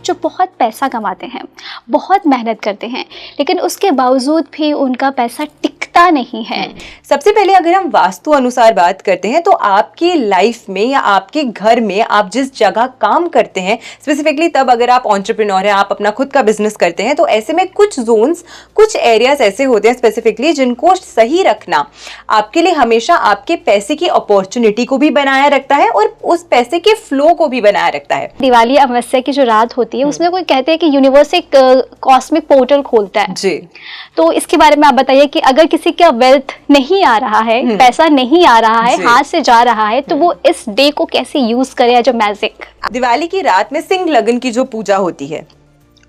जो बहुत पैसा कमाते हैं, बहुत मेहनत करते हैं, लेकिन उसके बावजूद भी उनका पैसा टिकता नहीं है। सबसे पहले अगर हम वास्तु अनुसार बात करते हैं तो आपकी लाइफ में या आपके घर में आप जिस जगह काम करते हैं, स्पेसिफिकली तब अगर आप एंटरप्रेन्योर हैं, आप अपना खुद का बिजनेस करते हैं, तो ऐसे में कुछ जोन्स, कुछ एरियाज ऐसे होते हैं स्पेसिफिकली जिनको सही रखना आपके लिए हमेशा आपके पैसे की अपॉर्चुनिटी को भी बनाए रखता है और उस पैसे के फ्लो को भी बनाए रखता है। दिवाली अमावस्या की जो रात होती है उसमें कोई कहते हैं कि यूनिवर्स एक कॉस्मिक पोर्टल खोलता है जी। तो इसके बारे में आप बताइए कि अगर किसी का वेल्थ नहीं आ रहा है, पैसा नहीं आ रहा है, हाथ से जा रहा है, तो वो इस डे को कैसे यूज करे एज अ मैजिक। दिवाली की रात में सिंह लगन की जो पूजा होती है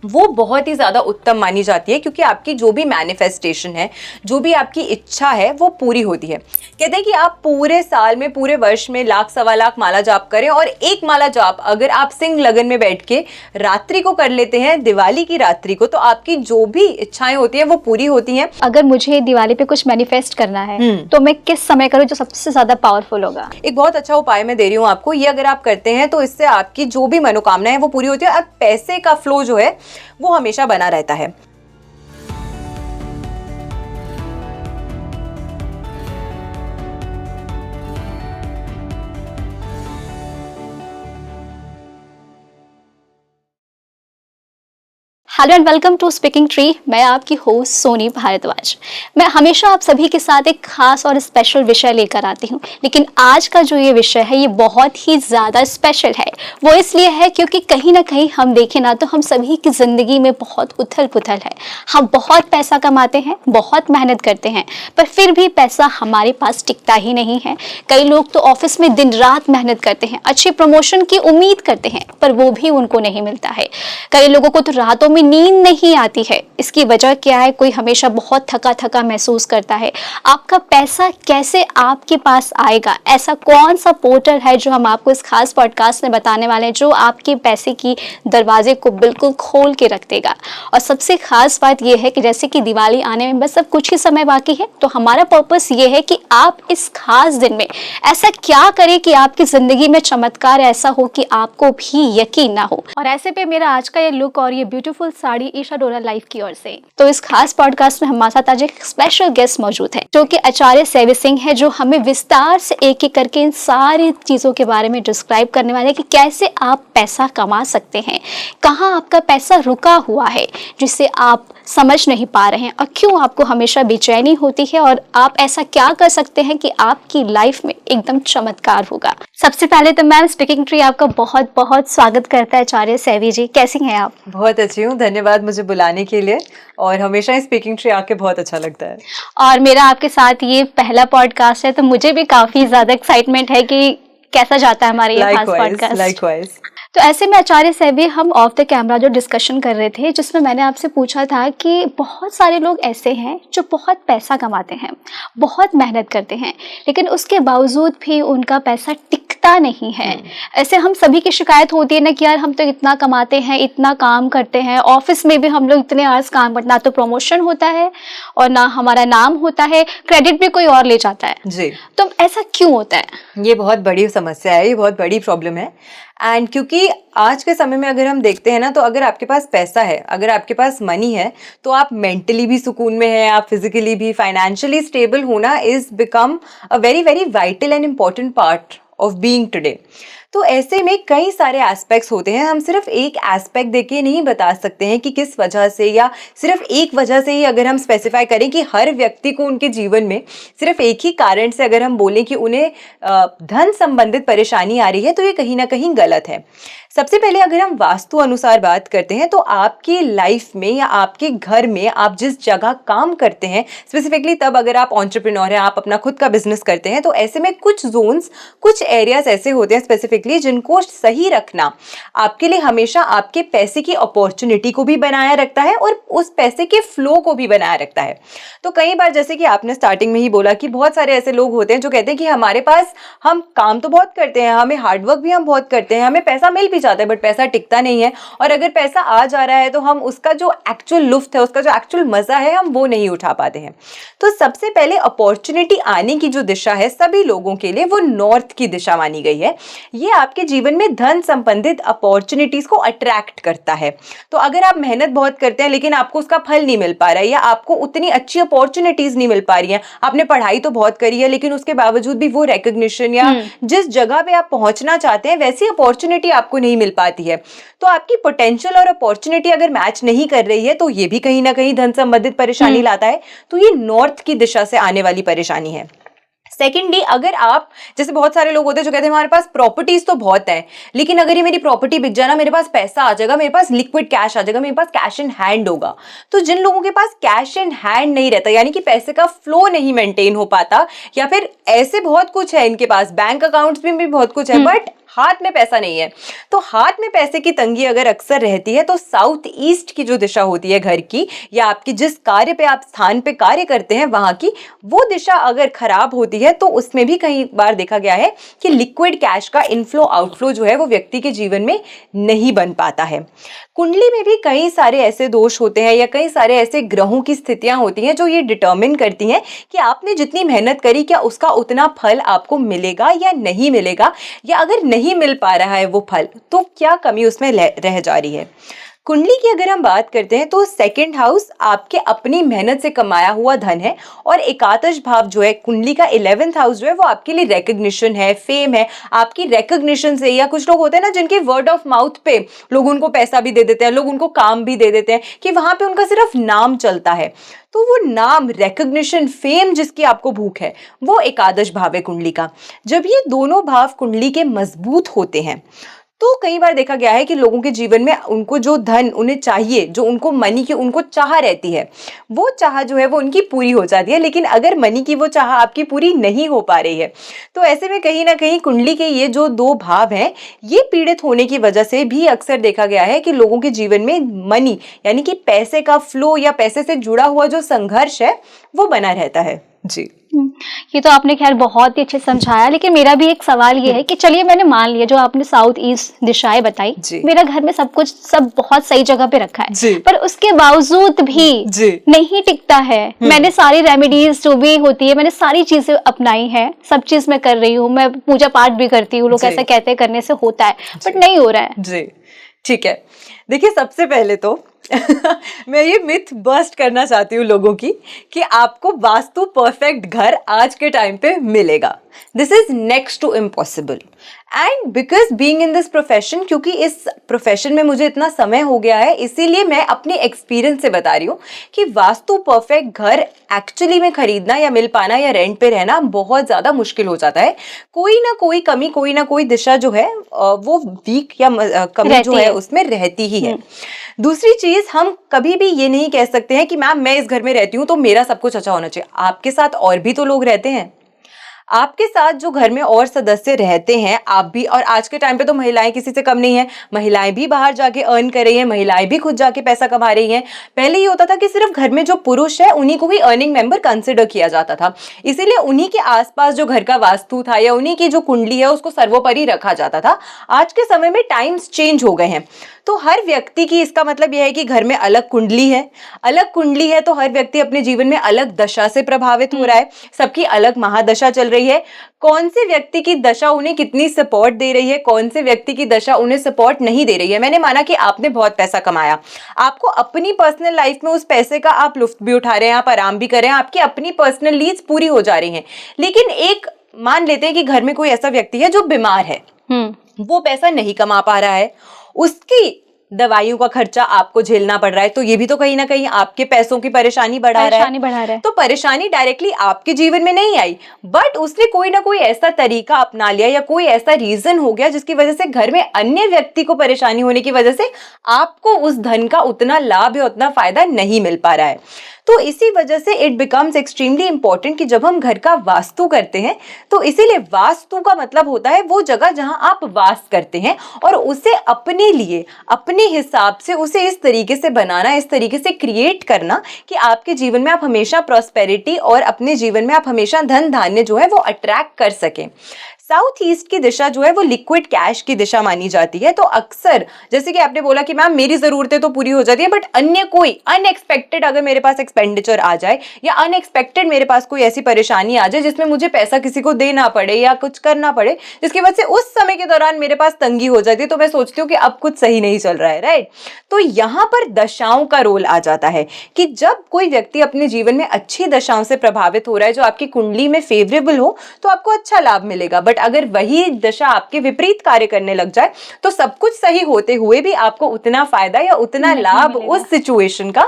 वो बहुत ही ज्यादा उत्तम मानी जाती है, क्योंकि आपकी जो भी मैनिफेस्टेशन है, जो भी आपकी इच्छा है वो पूरी होती है। कहते हैं कि आप पूरे साल में, पूरे वर्ष में लाख सवा लाख माला जाप करें और एक माला जाप अगर आप सिंह लगन में बैठ के रात्रि को कर लेते हैं, दिवाली की रात्रि को, तो आपकी जो भी इच्छाएं होती हैं वो पूरी होती हैं। अगर मुझे दिवाली पे कुछ मैनिफेस्ट करना है तो मैं किस समय करूँ जो सबसे ज्यादा पावरफुल होगा? एक बहुत अच्छा उपाय मैं दे रही हूँ आपको, ये अगर आप करते हैं तो इससे आपकी जो भी मनोकामना है वो पूरी होती है और पैसे का फ्लो जो है वो हमेशा बना रहता है। Hello and welcome to Speaking Tree. मैं आपकी होस्ट सोनी भारद्वाज। मैं हमेशा आप सभी के साथ एक खास और स्पेशल विषय लेकर आती हूँ, लेकिन आज का जो ये विषय है ये बहुत ही ज़्यादा स्पेशल है। वो इसलिए है क्योंकि कहीं ना कहीं हम देखें ना तो हम सभी की ज़िंदगी में बहुत उथल पुथल है। हम बहुत पैसा कमाते हैं, बहुत मेहनत करते हैं, पर फिर भी पैसा हमारे पास टिकता ही नहीं है। कई लोग तो ऑफिस में दिन रात मेहनत करते हैं, अच्छी प्रमोशन की उम्मीद करते हैं, पर वो भी उनको नहीं मिलता है। कई लोगों को तो रातों में नींद नहीं आती है। इसकी वजह क्या है? कोई हमेशा बहुत थका थका महसूस करता है। आपका पैसा कैसे आपके पास आएगा? ऐसा कौन सा पोर्टल है जो हम आपको इस खास पॉडकास्ट में बताने वाले हैं, जो आपके पैसे की दरवाजे को बिल्कुल खोल के रख देगा। और सबसे खास बात यह है कि जैसे कि दिवाली आने में बस अब कुछ ही समय बाकी है, तो हमारा पर्पस ये है कि आप इस खास दिन में ऐसा क्या करें कि आपकी जिंदगी में चमत्कार ऐसा हो कि आपको भी यकीन ना हो। और ऐसे पे मेरा आज का ये लुक और ये ब्यूटीफुल साड़ी ईशा डोरा लाइफ की ओर से। तो इस खास पॉडकास्ट में हमारे साथ आज एक स्पेशल गेस्ट मौजूद है जो कि आचार्य सेवी सिंह है, जो हमें विस्तार से एक एक करके इन सारी चीजों के बारे में डिस्क्राइब करने वाले हैं कि कैसे आप पैसा कमा सकते हैं, कहाँ आपका पैसा रुका हुआ है जिसे आप समझ नहीं पा रहे हैं और क्यों आपको हमेशा बेचैनी होती है, और आप ऐसा क्या कर सकते हैं कि आपकी लाइफ में एकदम चमत्कार होगा। सबसे पहले तो मैम स्पीकिंग ट्री आपका बहुत बहुत स्वागत करता है। आचार्य सेवी जी, कैसी हैं आप? बहुत अच्छी हूँ, धन्यवाद मुझे बुलाने के लिए, और हमेशा स्पीकिंग ट्री आके बहुत अच्छा लगता है। और मेरा आपके साथ ये पहला पॉडकास्ट है, तो मुझे भी काफी ज्यादा एक्साइटमेंट है कि कैसा जाता है हमारे ये खास पॉडकास्ट। तो ऐसे में आचार्य सेवी, हम ऑफ द कैमरा जो डिस्कशन कर रहे थे, जिसमें मैंने आपसे पूछा था कि बहुत सारे लोग ऐसे हैं जो बहुत पैसा कमाते हैं, बहुत मेहनत करते हैं, लेकिन उसके बावजूद भी उनका पैसा टिकता नहीं है। ऐसे हम सभी की शिकायत होती है ना कि यार हम तो इतना कमाते हैं, इतना काम करते हैं, ऑफिस में भी हम लोग इतने आवर्स काम करते, ना तो प्रमोशन होता है और ना हमारा नाम होता है, क्रेडिट भी कोई और ले जाता है जी। तो ऐसा क्यों होता है? ये बहुत बड़ी समस्या है, ये बहुत बड़ी प्रॉब्लम है। एंड क्योंकि आज के समय में अगर हम देखते हैं ना, तो अगर आपके पास पैसा है, अगर आपके पास मनी है, तो आप मेंटली भी सुकून में हैं, आप फिजिकली भी, फाइनेंशियली स्टेबल होना is become a very very vital and important part of being today. तो ऐसे में कई सारे एस्पेक्ट्स होते हैं, हम सिर्फ एक एस्पेक्ट देके नहीं बता सकते हैं कि किस वजह से, या सिर्फ एक वजह से ही अगर हम स्पेसिफाई करें कि हर व्यक्ति को उनके जीवन में सिर्फ एक ही कारण से अगर हम बोलें कि उन्हें धन संबंधित परेशानी आ रही है, तो ये कहीं ना कहीं गलत है। सबसे पहले अगर हम वास्तु अनुसार बात करते हैं तो आपकी लाइफ में या आपके घर में आप जिस जगह काम करते हैं, स्पेसिफिकली तब अगर आप एंटरप्रेन्योर हैं, आप अपना खुद का बिजनेस करते हैं, तो ऐसे में कुछ जोन्स, कुछ एरियाज ऐसे होते हैं स्पेसिफिकली जिनको सही रखना आपके लिए हमेशा आपके पैसे की अपॉर्चुनिटी को भी बनाया रखता है और उस पैसे के फ्लो को भी बनाया रखता है। तो कई बार, जैसे कि आपने स्टार्टिंग में ही बोला, कि बहुत सारे ऐसे लोग होते हैं जो कहते हैं कि हमारे पास, हम काम तो बहुत करते हैं, हमें हार्डवर्क भी हम बहुत करते हैं, हमें पैसा मिल भी जाता है, बट पैसा टिकता नहीं है, और अगर पैसा आ जा रहा है तो हम उसका जो एक्चुअल लुफ्त है, उसका जो एक्चुअल मजा है, हम वो नहीं उठा पाते हैं। तो सबसे पहले अपॉर्चुनिटी आने की जो दिशा है सभी लोगों के लिए, वो नॉर्थ की दिशा मानी गई है। ये आपके जीवन में धन संबंधित अपॉर्चुनिटीज को अट्रैक्ट करता है। तो अगर आप मेहनत बहुत करते हैं लेकिन आपको उसका फल नहीं मिल पा रहा है, या आपको उतनी अच्छी अपॉर्चुनिटीज नहीं मिल पा रही है, आपने पढ़ाई तो बहुत करी है लेकिन उसके बावजूद भी वो रिकॉग्निशन या जिस जगह पे आप पहुंचना चाहते हैं वैसी अपॉर्चुनिटी आपको नहीं मिल पाती है, तो आपकी पोटेंशियल और अपॉर्चुनिटी अगर मैच नहीं कर रही है तो ये भी कहीं ना कहीं धन संबंधित परेशानी लाता है। तो ये नॉर्थ की दिशा से आने वाली परेशानी है। सेकेंडली, अगर आप, जैसे बहुत सारे लोग होते हैं जो कहते हैं हमारे पास प्रॉपर्टीज तो बहुत है लेकिन अगर ये मेरी प्रॉपर्टी बिक जाए ना, मेरे पास पैसा आ जाएगा, मेरे पास लिक्विड कैश आ जाएगा, मेरे पास कैश इन हैंड होगा। तो जिन लोगों के पास कैश इन हैंड नहीं रहता, यानी कि पैसे का फ्लो नहीं मेंटेन हो पाता, या फिर ऐसे बहुत कुछ है इनके पास, बैंक अकाउंट्स में भी बहुत कुछ है बट हाथ में पैसा नहीं है, तो हाथ में पैसे की तंगी अगर अक्सर रहती है तो साउथ ईस्ट की जो दिशा होती है घर की, या आपकी जिस कार्य पे आप स्थान पे कार्य करते हैं वहां की, वो दिशा अगर खराब होती है तो उसमें भी कई बार देखा गया है कि लिक्विड कैश का इनफ्लो आउटफ्लो जो है वो व्यक्ति के जीवन में नहीं बन पाता है। कुंडली में भी कई सारे ऐसे दोष होते हैं या कई सारे ऐसे ग्रहों की स्थितियां होती हैं जो ये डिटर्मिन करती हैं कि आपने जितनी मेहनत करी क्या उसका उतना फल आपको मिलेगा या नहीं मिलेगा, या अगर नहीं मिल पा रहा है वो फल तो क्या कमी उसमें रह जा रही है। कुंडली की अगर हम बात करते हैं तो सेकंड हाउस आपके अपनी मेहनत से कमाया हुआ धन है, और एकादश भाव जो है कुंडली का 11th हाउस जो है वो आपके लिए रिकॉग्निशन है, फेम है, आपकी रिकॉग्निशन से, या कुछ लोग होते हैं ना जिनके वर्ड ऑफ माउथ पे लोग उनको पैसा भी दे देते हैं, लोग उनको काम भी दे देते हैं कि वहां पे उनका सिर्फ नाम चलता है, तो वो नाम, रिकॉग्निशन, फेम जिसकी आपको भूख है वो एकादश भाव है कुंडली का। जब ये दोनों भाव कुंडली के मजबूत होते हैं तो कई बार देखा गया है कि लोगों के जीवन में उनको जो धन उन्हें चाहिए, जो उनको मनी की उनको चाह रहती है, वो चाह जो है वो उनकी पूरी हो जाती है। लेकिन अगर मनी की वो चाह आपकी पूरी नहीं हो पा रही है तो ऐसे में कहीं ना कहीं कुंडली के ये जो दो भाव हैं ये पीड़ित होने की वजह से भी अक्सर देखा गया है कि लोगों के जीवन में मनी यानी कि पैसे का फ्लो या पैसे से जुड़ा हुआ जो संघर्ष है वो बना रहता है। जी, ये तो आपने खैर बहुत ही अच्छे समझाया, लेकिन मेरा भी एक सवाल ये है कि चलिए मैंने मान लिया जो आपने साउथ ईस्ट दिशाएं बताई, मेरा घर में सब कुछ सब बहुत सही जगह पे रखा है, पर उसके बावजूद भी नहीं टिकता है। मैंने सारी रेमेडीज जो भी होती है मैंने सारी चीजें अपनाई है, सब चीज मैं कर रही हूँ, मैं पूजा पाठ भी करती हूँ, लोग ऐसा कहते हैं करने से होता है बट नहीं हो रहा है। जी ठीक है, देखिए सबसे पहले तो मैं ये मिथ बस्ट करना चाहती हूँ लोगों की कि आपको वास्तु परफेक्ट घर आज के टाइम पे मिलेगा। This is next to impossible. And because being in this profession, क्योंकि इस प्रोफेशन में मुझे इतना समय हो गया है, इसीलिए मैं अपने एक्सपीरियंस से बता रही हूँ कि वास्तु परफेक्ट घर एक्चुअली में खरीदना या मिल पाना या रेंट पे रहना बहुत ज्यादा मुश्किल हो जाता है। कोई ना कोई कमी, कोई ना कोई दिशा जो है वो वीक या कमी जो है उसमें रहती ही है। दूसरी चीज, हम कभी भी ये नहीं कह सकते हैं कि मैम मैं इस घर में रहती हूँ तो मेरा सब कुछ अच्छा होना चाहिए। आपके साथ और भी तो लोग रहते हैं, आपके साथ जो घर में और सदस्य रहते हैं आप भी, और आज के टाइम पे तो महिलाएं किसी से कम नहीं है, महिलाएं भी बाहर जाके अर्न कर रही हैं, महिलाएं भी खुद जाके पैसा कमा रही हैं। पहले ये होता था कि सिर्फ घर में जो पुरुष है उन्हीं को ही अर्निंग मेंबर कंसिडर किया जाता था, इसीलिए उन्हीं के आसपास जो घर का वास्तु था या उन्हीं की जो कुंडली है उसको सर्वोपरि रखा जाता था। आज के समय में टाइम्स चेंज हो गए हैं, तो हर व्यक्ति की, इसका मतलब यह है कि घर में अलग कुंडली है, अलग कुंडली है तो हर व्यक्ति अपने जीवन में अलग दशा से प्रभावित हो रहा है, सबकी अलग महादशा चल रही है। कौन से व्यक्ति की दशा उन्हें कितनी सपोर्ट दे रही है, कौन से व्यक्ति की दशा उन्हें सपोर्ट नहीं दे रही है। मैंने माना कि आपने बहुत पैसा कमाया, आपको अपनी पर्सनल लाइफ में उस पैसे का आप लुत्फ भी उठा रहे हैं, आप आराम भी कर रहे हैं, आपकी अपनी पर्सनल नीड्स पूरी हो जा रही हैं। लेकिन एक मान लेते हैं कि घर में कोई ऐसा व्यक्ति है जो बीमार है, वो पैसा नहीं कमा पा रहा है, उसकी दवाइयों का खर्चा आपको झेलना पड़ रहा है, तो ये भी तो कहीं ना कहीं आपके पैसों की परेशानी बढ़ा रहा है। तो परेशानी डायरेक्टली आपके जीवन में नहीं आई, बट उसने कोई ना कोई ऐसा तरीका अपना लिया या कोई ऐसा रीजन हो गया जिसकी वजह से घर में अन्य व्यक्ति को परेशानी होने की वजह से आपको उस धन का उतना लाभ या उतना फायदा नहीं मिल पा रहा है। तो इसी वजह से इट बिकम्स एक्सट्रीमली इंपॉर्टेंट कि जब हम घर का वास्तु करते हैं तो इसीलिए वास्तु का मतलब होता है वो जगह जहां आप वास करते हैं, और उसे अपने लिए अपने हिसाब से उसे इस तरीके से बनाना, इस तरीके से क्रिएट करना कि आपके जीवन में आप हमेशा प्रॉस्पेरिटी और अपने जीवन में आप हमेशा धन धान्य जो है वो अट्रैक्ट कर सकें। साउथ ईस्ट की दिशा जो है वो लिक्विड कैश की दिशा मानी जाती है। तो अक्सर जैसे कि आपने बोला कि मैम मेरी जरूरतें तो पूरी हो जाती है, बट अन्य कोई अनएक्सपेक्टेड अगर मेरे पास एक्सपेंडिचर आ जाए या अनएक्सपेक्टेड मेरे पास कोई ऐसी परेशानी आ जाए जिसमें मुझे पैसा किसी को देना पड़े या कुछ करना पड़े, जिसकी वजह से उस समय के दौरान मेरे पास तंगी हो जाती है, तो मैं सोचती हूँ कि अब कुछ सही नहीं चल रहा है, राइट। तो यहाँ पर दशाओं का रोल आ जाता है कि जब कोई व्यक्ति अपने जीवन में अच्छी दशाओं से प्रभावित हो रहा है, जो आपकी कुंडली में फेवरेबल हो, तो आपको अच्छा लाभ मिलेगा। बट अगर वही दशा आपके विपरीत कार्य करने लग जाए तो सब कुछ सही होते हुए भी आपको उतना फायदा या उतना लाभ उस सिचुएशन का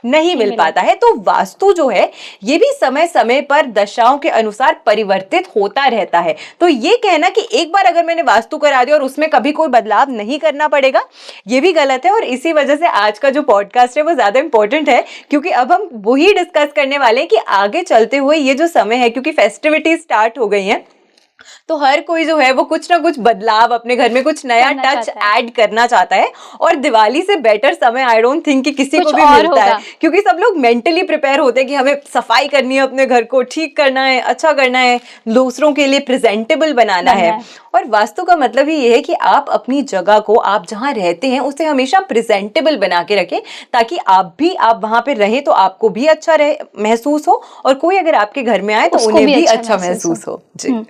नहीं मिल पाता है। तो वास्तु जो है ये भी समय समय पर दशाओं के अनुसार परिवर्तित होता रहता है। तो ये कहना कि एक बार अगर मैंने वास्तु करा दिया और उसमें कभी कोई बदलाव नहीं करना पड़ेगा, ये भी गलत है। और इसी वजह से आज का जो पॉडकास्ट है वो ज्यादा इंपॉर्टेंट है, क्योंकि अब हम वही डिस्कस करने वाले हैं कि आगे चलते हुए ये जो समय है, क्योंकि फेस्टिविटीज स्टार्ट हो गई हैं, तो हर कोई जो है वो कुछ ना कुछ बदलाव अपने घर में कुछ नया टच ऐड करना चाहता है। और दिवाली से बेटर समय आई डोंट थिंक कि किसी को भी मिलता है, क्योंकि सब लोग मेंटली प्रिपेयर होते हैं कि हमें सफाई करनी है, अपने घर को ठीक करना है, अच्छा करना है, दूसरों के लिए प्रेजेंटेबल बनाना है। और वास्तु का मतलब ही ये है कि आप अपनी जगह को, आप जहाँ रहते हैं उसे हमेशा प्रेजेंटेबल बना के रखें, ताकि आप वहां पे रहें तो आपको भी अच्छा महसूस हो, और कोई अगर आपके घर में आए तो उन्हें भी अच्छा महसूस हो। जी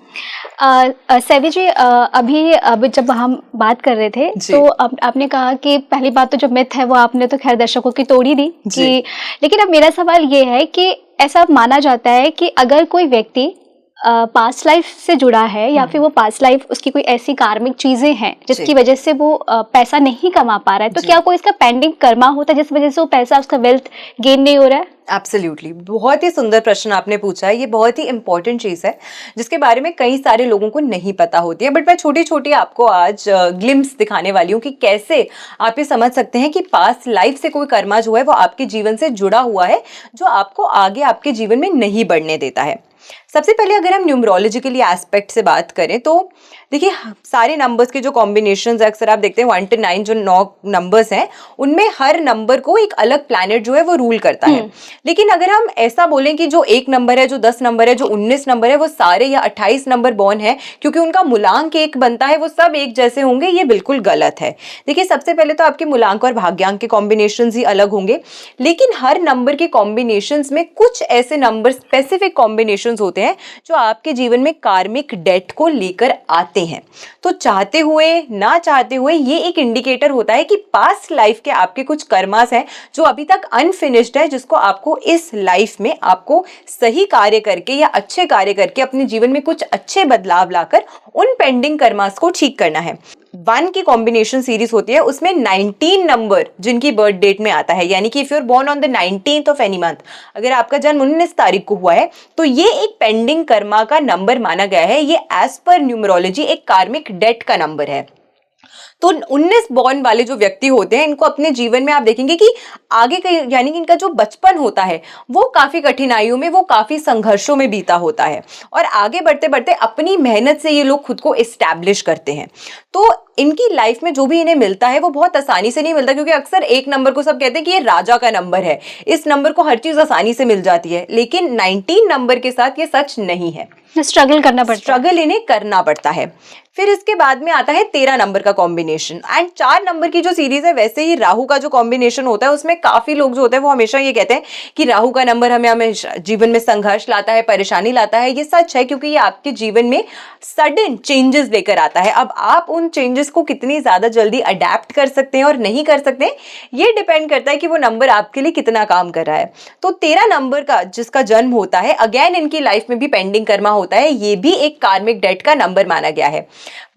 सैवी जी, अब जब हम बात कर रहे थे तो आपने कहा कि पहली बात तो जो मिथ है वो आपने तो खैर दर्शकों की तोड़ी दी कि, लेकिन अब मेरा सवाल ये है कि ऐसा माना जाता है कि अगर कोई व्यक्ति पास्ट लाइफ से जुड़ा है या फिर वो पास्ट लाइफ उसकी कोई ऐसी कार्मिक चीजें हैं जिसकी वजह से वो पैसा नहीं कमा पा रहा है, तो क्या कोई इसका पेंडिंग कर्मा होता है जिस वजह से वो पैसा, उसका वेल्थ गेन नहीं हो रहा है? एब्सोल्युटली, बहुत ही सुंदर प्रश्न आपने पूछा है। ये बहुत ही इंपॉर्टेंट चीज़ है जिसके बारे में कई सारे लोगों को नहीं पता होती है, बट मैं छोटी छोटी आपको आज ग्लिम्स दिखाने वाली हूँ कि कैसे आप ये समझ सकते हैं कि पास्ट लाइफ से कोई कर्मा जो है वो आपके जीवन से जुड़ा हुआ है, जो आपको आगे आपके जीवन में नहीं बढ़ने देता है। सबसे पहले अगर हम न्यूमरोलॉजिकली एस्पेक्ट से बात करें तो देखिए, सारे नंबर्स के जो कॉम्बिनेशंस अक्सर आप देखते हैं 1 to 9 जो 9 नंबर्स हैं, उनमें हर नंबर को एक अलग प्लैनेट जो है वो रूल करता है। लेकिन अगर हम ऐसा बोलें कि जो 1 नंबर है, जो 10 नंबर है, जो 19 नंबर है, वो सारे या 28 नंबर बॉर्न है क्योंकि उनका मूलांक एक बनता है, वो सब एक जैसे होंगे, ये बिल्कुल गलत है। देखिए, सबसे पहले तो आपके मूलांक और भाग्यांक के कॉम्बिनेशन ही अलग होंगे, लेकिन हर नंबर के कॉम्बिनेशन में कुछ ऐसे नंबर स्पेसिफिक कॉम्बिनेशन होते हैं जो आपके जीवन में कार्मिक डेट को लेकर आते हैं। तो चाहते हुए ना चाहते हुए ये एक इंडिकेटर होता है कि पास्ट लाइफ के आपके कुछ कर्मास हैं जो अभी तक अनफिनिश्ड है, जिसको आपको इस लाइफ में आपको सही कार्य करके या अच्छे कार्य करके अपने जीवन में कुछ अच्छे बदलाव लाकर उन पेंडिंग कर्मास को ठीक करना है। 1 की कॉम्बिनेशन सीरीज होती है, उसमें 19 नंबर जिनकी बर्थ डेट में आता है, यानी कि if you are born on the 19th of any month, अगर आपका जन्म 19 तारीख को हुआ है तो ये एक पेंडिंग कर्मा का नंबर माना गया है। ये एज पर न्यूमरोलॉजी एक कार्मिक डेट का नंबर है। तो 19 बॉर्न वाले जो व्यक्ति होते हैं, इनको अपने जीवन में आप देखेंगे कि आगे का, यानी कि इनका जो बचपन होता है वो काफी कठिनाइयों में, वो काफी संघर्षों में बीता होता है, और आगे बढ़ते बढ़ते अपनी मेहनत से ये लोग खुद को एस्टैब्लिश करते हैं। तो इनकी लाइफ में जो भी इन्हें मिलता है वो बहुत आसानी से नहीं मिलता, क्योंकि अक्सर 1 नंबर को सब कहते हैं कि ये राजा का नंबर है, इस नंबर को हर चीज आसानी से मिल जाती है, लेकिन 19 नंबर के साथ ये सच नहीं है, स्ट्रगल करना पड़ता है, स्ट्रगल इन्हें करना पड़ता है। फिर इसके बाद में आता है 13 नंबर का कॉम्बिनेशन, एंड 4 नंबर की जो सीरीज है, वैसे ही राहु का जो कॉम्बिनेशन होता है उसमें काफी लोग जो होते हैं वो हमेशा ये कहते हैं कि राहु का नंबर हमें हमेशा जीवन में संघर्ष लाता है, परेशानी लाता है। ये सच है, क्योंकि ये आपके जीवन में सडन चेंजेस लेकर आता है। अब आप उन चेंजेस को कितनी ज्यादा जल्दी अडेप्ट कर सकते हैं और नहीं कर सकते हैं, ये डिपेंड करता है कि वो नंबर आपके लिए कितना काम कर रहा है। तो 13 नंबर का जिसका जन्म होता है, अगेन इनकी लाइफ में भी पेंडिंग कर्मा होता है, ये भी एक कार्मिक डेट का नंबर माना गया है।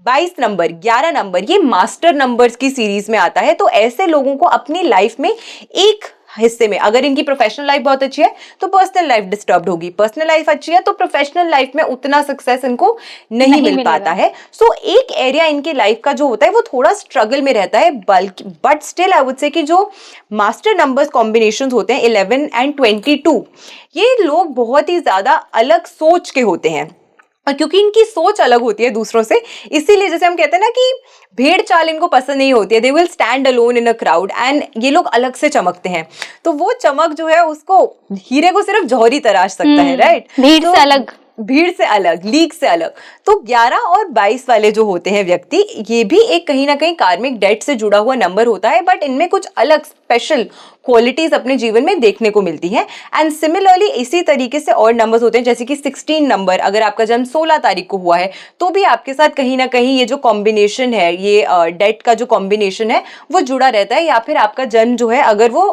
22 नंबर, 11 नंबर, ये मास्टर नंबर्स की सीरीज में आता है। तो ऐसे लोगों को अपनी लाइफ में एक हिस्से में, अगर इनकी प्रोफेशनल लाइफ बहुत अच्छी है तो पर्सनल लाइफ डिस्टर्ब होगी, पर्सनल लाइफ अच्छी है तो प्रोफेशनल लाइफ में उतना सक्सेस इनको नहीं मिल पाता है। सो एक एरिया इनकी लाइफ का जो होता है वो थोड़ा स्ट्रगल में रहता है, बल्कि but still I would say कि जो मास्टर नंबर्स कॉम्बिनेशंस होते हैं 11 and 22, ये लोग बहुत ही ज्यादा अलग सोच के होते हैं, और क्योंकि इनकी सोच अलग होती है दूसरों से, इसीलिए जैसे हम कहते हैं ना कि भेड़ चाल इनको पसंद नहीं होती है, they will stand alone in a crowd, and ये लोग अलग से चमकते हैं। तो वो चमक जो है उसको, हीरे को सिर्फ जौहरी तराश सकता है, राइट, भीड़ से अलग। भीड़ से अलग, लीग से अलग। तो 11 और 22 वाले जो होते हैं व्यक्ति, ये भी एक कहीं ना कहीं कार्मिक डेट से जुड़ा हुआ नंबर होता है, बट इनमें कुछ अलग स्पेशल क्वालिटीज अपने जीवन में देखने को मिलती हैं। एंड सिमिलरली इसी तरीके से और नंबर्स होते हैं, जैसे कि 16 नंबर, अगर आपका जन्म 16 तारीख को हुआ है तो भी आपके साथ कहीं ना कहीं ये जो कॉम्बिनेशन है, ये डेट का जो कॉम्बिनेशन है वो जुड़ा रहता है। या फिर आपका जन्म जो है अगर वो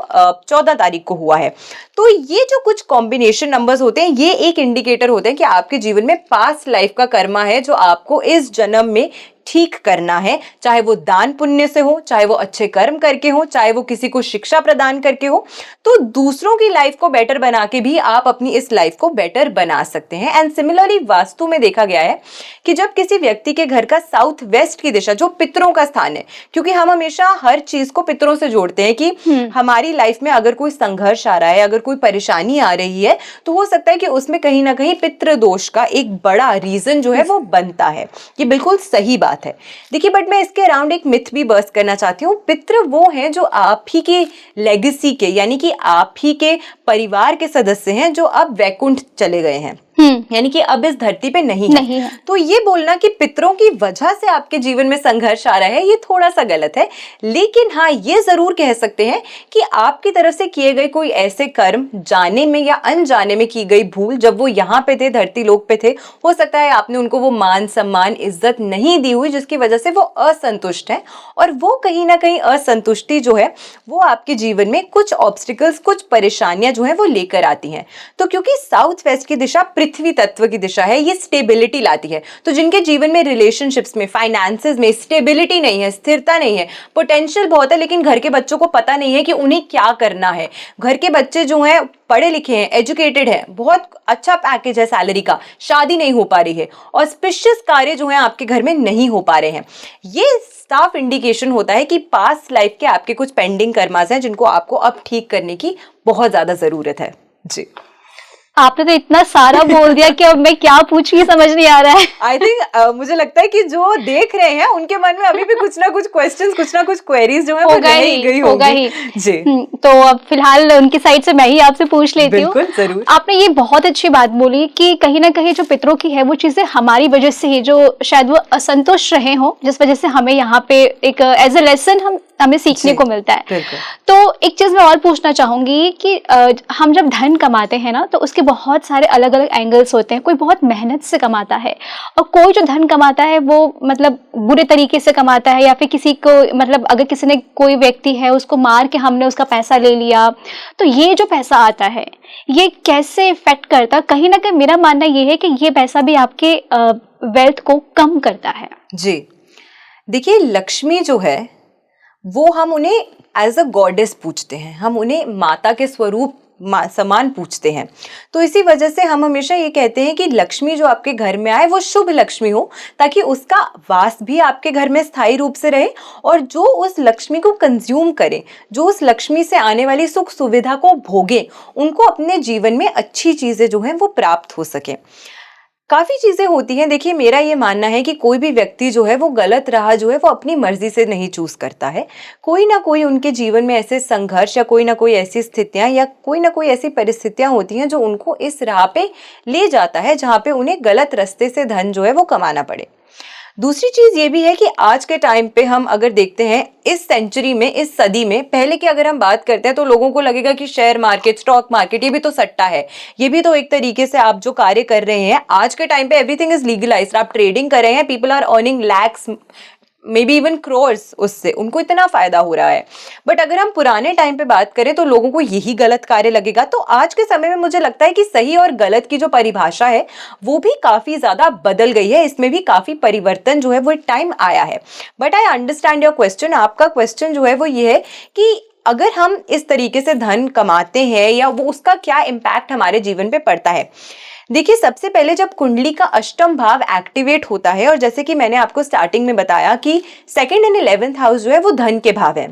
14 तारीख को हुआ है, तो ये जो कुछ कॉम्बिनेशन नंबर्स होते हैं ये एक इंडिकेटर होते हैं कि आपके जीवन में पास्ट लाइफ का कर्मा है जो आपको इस जन्म में ठीक करना है। चाहे वो दान पुण्य से हो, चाहे वो अच्छे कर्म करके हो, चाहे वो किसी को शिक्षा प्रदान करके हो, तो दूसरों की लाइफ को बेटर बना के भी आप अपनी इस लाइफ को बेटर बना सकते हैं। एंड सिमिलरली वास्तु में देखा गया है कि जब किसी व्यक्ति के घर का साउथ वेस्ट की दिशा, जो पितरों का स्थान है, क्योंकि हम हमेशा हर चीज को पितरों से जोड़ते हैं कि हमारी लाइफ में अगर कोई संघर्ष आ रहा है, अगर कोई परेशानी आ रही है, तो हो सकता है कि उसमें कहीं ना कहीं पितृ दोष का एक बड़ा रीजन जो है वो बनता है। ये बिल्कुल सही बात है। देखिए, बट मैं इसके अराउंड एक मिथ भी बर्स्ट करना चाहती हूँ। पितृ वो हैं जो आप ही के लेगेसी के, यानी कि आप ही के परिवार के सदस्य हैं जो अब वैकुंठ चले गए हैं, यानी कि अब इस धरती पे नहीं है। तो ये बोलना कि पितरों की वजह से आपके जीवन में संघर्ष आ रहा है, ये थोड़ा सा गलत है। लेकिन हाँ, ये जरूर कह सकते हैं कि आपकी तरफ से किए गए कोई ऐसे कर्म, जाने में या अनजाने में की गई भूल, जब वो यहाँ पे थे, धरती लोक पे थे, हो सकता है आपने उनको वो मान सम्मान इज्जत नहीं दी हुई, जिसकी वजह से वो असंतुष्ट है। और वो कहीं ना कहीं असंतुष्टि जो है वो आपके जीवन में कुछ ऑब्स्टिकल्स, कुछ परेशानियां जो है वो लेकर आती हैं। तो क्योंकि साउथ वेस्ट की दिशा पृथ्वी तत्व की दिशा है, ये स्टेबिलिटी लाती है। तो जिनके जीवन में रिलेशनशिप्स में, फाइनेंसेस में स्टेबिलिटी नहीं है, स्थिरता नहीं है, पोटेंशियल बहुत है, लेकिन घर के बच्चों को पता नहीं है कि उन्हें क्या करना है। घर के बच्चे जो हैं पढ़े लिखे हैं, एजुकेटेड हैं, बहुत अच्छा पैकेज है सैलरी का, शादी नहीं हो पा रही है, ऑस्पिशियस कार्य जो है आपके घर में नहीं हो पा रहे हैं, ये साफ इंडिकेशन होता है कि पास्ट लाइफ के आपके कुछ पेंडिंग कर्मास हैं जिनको आपको अब ठीक करने की बहुत ज्यादा जरूरत है। जी, आपने तो इतना सारा बोल दिया कि अब मैं क्या पूछूं ये समझ नहीं आ रहा है। आई थिंक मुझे लगता है कि जो देख रहे हैं उनके मन में अभी भी कुछ ना कुछ क्वेश्चंस, कुछ ना कुछ क्वेरीज जो है वो रह ही गई होगी। जी, तो अब फिलहाल उनकी साइड से मैं ही आपसे पूछ लेती हूँ। बिल्कुल, जरूर। आपने ये बहुत अच्छी बात बोली कि कहीं ना कहीं जो पितरों की है वो चीजें हमारी वजह से ही, जो शायद वो असंतुष्ट रहे हों, जिस वजह से हमें यहाँ पे एक एज ए लेसन हमें सीखने को मिलता है। तो एक चीज मैं और पूछना चाहूंगी कि हम जब धन कमाते हैं ना, तो उसके बहुत सारे अलग अलग एंगल्स होते हैं। कोई बहुत मेहनत से कमाता है, और कोई जो धन कमाता है वो मतलब बुरे तरीके से कमाता है, या फिर किसी को मतलब अगर किसी ने, कोई व्यक्ति है, उसको मार के हमने उसका पैसा ले लिया, तो ये जो पैसा आता है ये कैसे इफेक्ट करता है? कहीं ना कहीं मेरा मानना ये है कि ये पैसा भी आपके वेल्थ को कम करता है। जी, देखिए, लक्ष्मी जो है वो हम उन्हें एज अ गॉडेस पूछते हैं, हम उन्हें माता के स्वरूप समान पूछते हैं। तो इसी वजह से हम हमेशा ये कहते हैं कि लक्ष्मी जो आपके घर में आए वो शुभ लक्ष्मी हो, ताकि उसका वास भी आपके घर में स्थायी रूप से रहे, और जो उस लक्ष्मी को कंज्यूम करें, जो उस लक्ष्मी से आने वाली सुख सुविधा को भोगें, उनको अपने जीवन में अच्छी चीजें जो हैं वो प्राप्त हो सके। काफी चीजें होती हैं। देखिए, मेरा ये मानना है कि कोई भी व्यक्ति जो है वो गलत राह जो है वो अपनी मर्जी से नहीं चूज करता है। कोई ना कोई उनके जीवन में ऐसे संघर्ष, या कोई ना कोई ऐसी स्थितियां, या कोई ना कोई ऐसी परिस्थितियां होती हैं जो उनको इस राह पे ले जाता है जहाँ पे उन्हें गलत रास्ते से धन जो है वो कमाना पड़े। दूसरी चीज ये भी है कि आज के टाइम पे हम अगर देखते हैं, इस सेंचुरी में, इस सदी में, पहले की अगर हम बात करते हैं तो लोगों को लगेगा कि शेयर मार्केट, स्टॉक मार्केट, ये भी तो सट्टा है, ये भी तो एक तरीके से आप जो कार्य कर रहे हैं। आज के टाइम पे एवरीथिंग इज लीगलाइज्ड, आप ट्रेडिंग कर रहे हैं, people are earning lakhs, may be even crores, उससे उनको इतना फायदा हो रहा है। बट अगर हम पुराने टाइम पे बात करें तो लोगों को यही गलत कार्य लगेगा। तो आज के समय में मुझे लगता है कि सही और गलत की जो परिभाषा है वो भी काफी ज्यादा बदल गई है, इसमें भी काफी परिवर्तन जो है वो टाइम आया है। But I understand your question. आपका क्वेश्चन जो है वो ये है कि अगर हम इस तरीके से धन कमाते हैं, या वो उसका क्या इम्पैक्ट हमारे जीवन पे पड़ता है। देखिए, सबसे पहले जब कुंडली का अष्टम भाव एक्टिवेट होता है, और जैसे कि मैंने आपको स्टार्टिंग में बताया कि 2nd एंड 11th हाउस जो है वो धन के भाव है,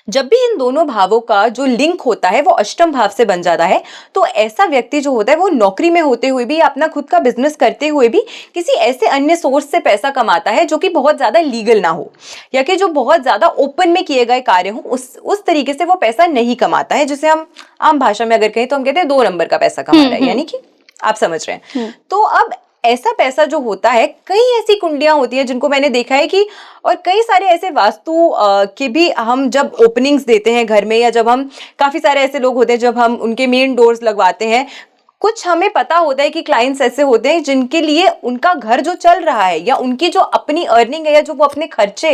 जब भी इन दोनों भावों का जो लिंक होता है वो अष्टम भाव से बन जाता है, तो ऐसा व्यक्ति जो होता है वो नौकरी में होते हुए भी, अपना खुद का बिजनेस करते हुए भी किसी ऐसे अन्य सोर्स से पैसा कमाता है जो कि बहुत ज्यादा लीगल ना हो, या कि जो बहुत ज्यादा ओपन में किए गए कार्य हो, उस तरीके से वो पैसा नहीं कमाता है, जिसे हम आम भाषा में अगर कहें तो हम कहते हैं 2 नंबर का पैसा कमा रहा है, यानी कि आप समझ रहे हैं। तो अब ऐसा पैसा जो होता है, कई ऐसी कुंडलियां होती हैं जिनको मैंने देखा है कि, और कई सारे ऐसे वास्तु के भी हम जब ओपनिंग्स देते हैं घर में, या जब हम, काफी सारे ऐसे लोग होते हैं जब हम उनके मेन डोर्स लगवाते हैं, कुछ हमें पता होता है कि क्लाइंट्स ऐसे होते हैं जिनके लिए उनका घर जो चल रहा है या उनकी जो अपनी अर्निंग है या जो वो अपने खर्चे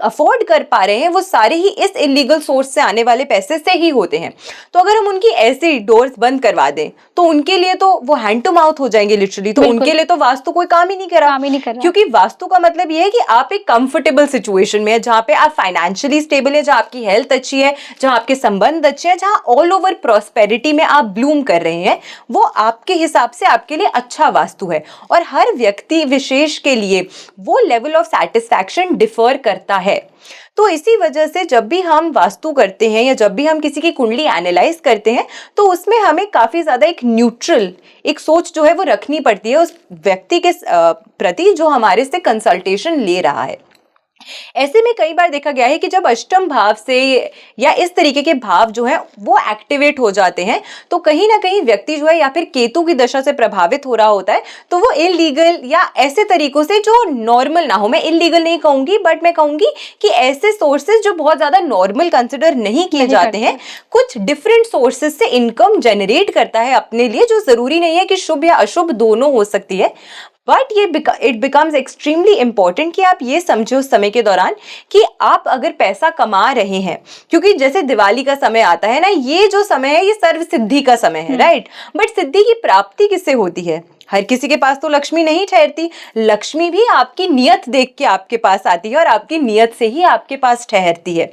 अफोर्ड कर पा रहे हैं, वो सारे ही इस इलीगल सोर्स से आने वाले पैसे से ही होते हैं। तो अगर हम उनकी ऐसी डोर्स बंद करवा दें तो उनके लिए तो वो हैंड टू माउथ हो जाएंगे लिटरली। तो उनके लिए तो वास्तु कोई काम ही नहीं कर रहा, क्योंकि वास्तु का मतलब ये है कि आप एक कंफर्टेबल सिचुएशन में है, जहां पे आप फाइनेंशियली स्टेबल है, जहां आपकी हेल्थ अच्छी है, जहां आपके संबंध अच्छे हैं, जहां ऑल ओवर प्रॉस्पेरिटी में आप ब्लूम कर रहे हैं, वो आपके हिसाब से आपके लिए अच्छा वास्तु है। और हर व्यक्ति विशेष के लिए वो लेवल ऑफ सैटिस्फैक्शन डिफर करता है। तो इसी वजह से जब भी हम वास्तु करते हैं या जब भी हम किसी की कुंडली एनालाइज करते हैं, तो उसमें हमें काफी ज्यादा एक न्यूट्रल एक सोच जो है वो रखनी पड़ती है उस व्यक्ति के प्रति जो हमारे से कंसल्टेशन ले रहा है। ऐसे में कई बार देखा गया है कि जब अष्टम भाव से या इस तरीके के भाव जो है वो एक्टिवेट हो जाते हैं, तो कहीं ना कहीं व्यक्ति जो है या फिर केतु की दशा से प्रभावित हो रहा होता है, तो वो इलीगल या ऐसे तरीकों से जो नॉर्मल ना हो, मैं इलीगल नहीं कहूंगी बट मैं कहूंगी कि ऐसे सोर्सेज जो बहुत ज्यादा नॉर्मल कंसिडर नहीं किए जाते हैं, कुछ डिफरेंट सोर्सेज से इनकम जनरेट करता है अपने लिए, जो जरूरी नहीं है कि शुभ या अशुभ दोनों हो सकती है। बट ये इट बिकम्स एक्सट्रीमली इंपॉर्टेंट कि आप ये समझो उस समय के दौरान कि आप अगर पैसा कमा रहे हैं, क्योंकि जैसे दिवाली का समय आता है ना, ये जो समय है ये सर्व सिद्धि का समय है, राइट। बट सिद्धि की प्राप्ति किससे होती है? हर किसी के पास तो लक्ष्मी नहीं ठहरती। लक्ष्मी भी आपकी नियत देख के आपके पास आती है और आपकी नियत से ही आपके पास ठहरती है।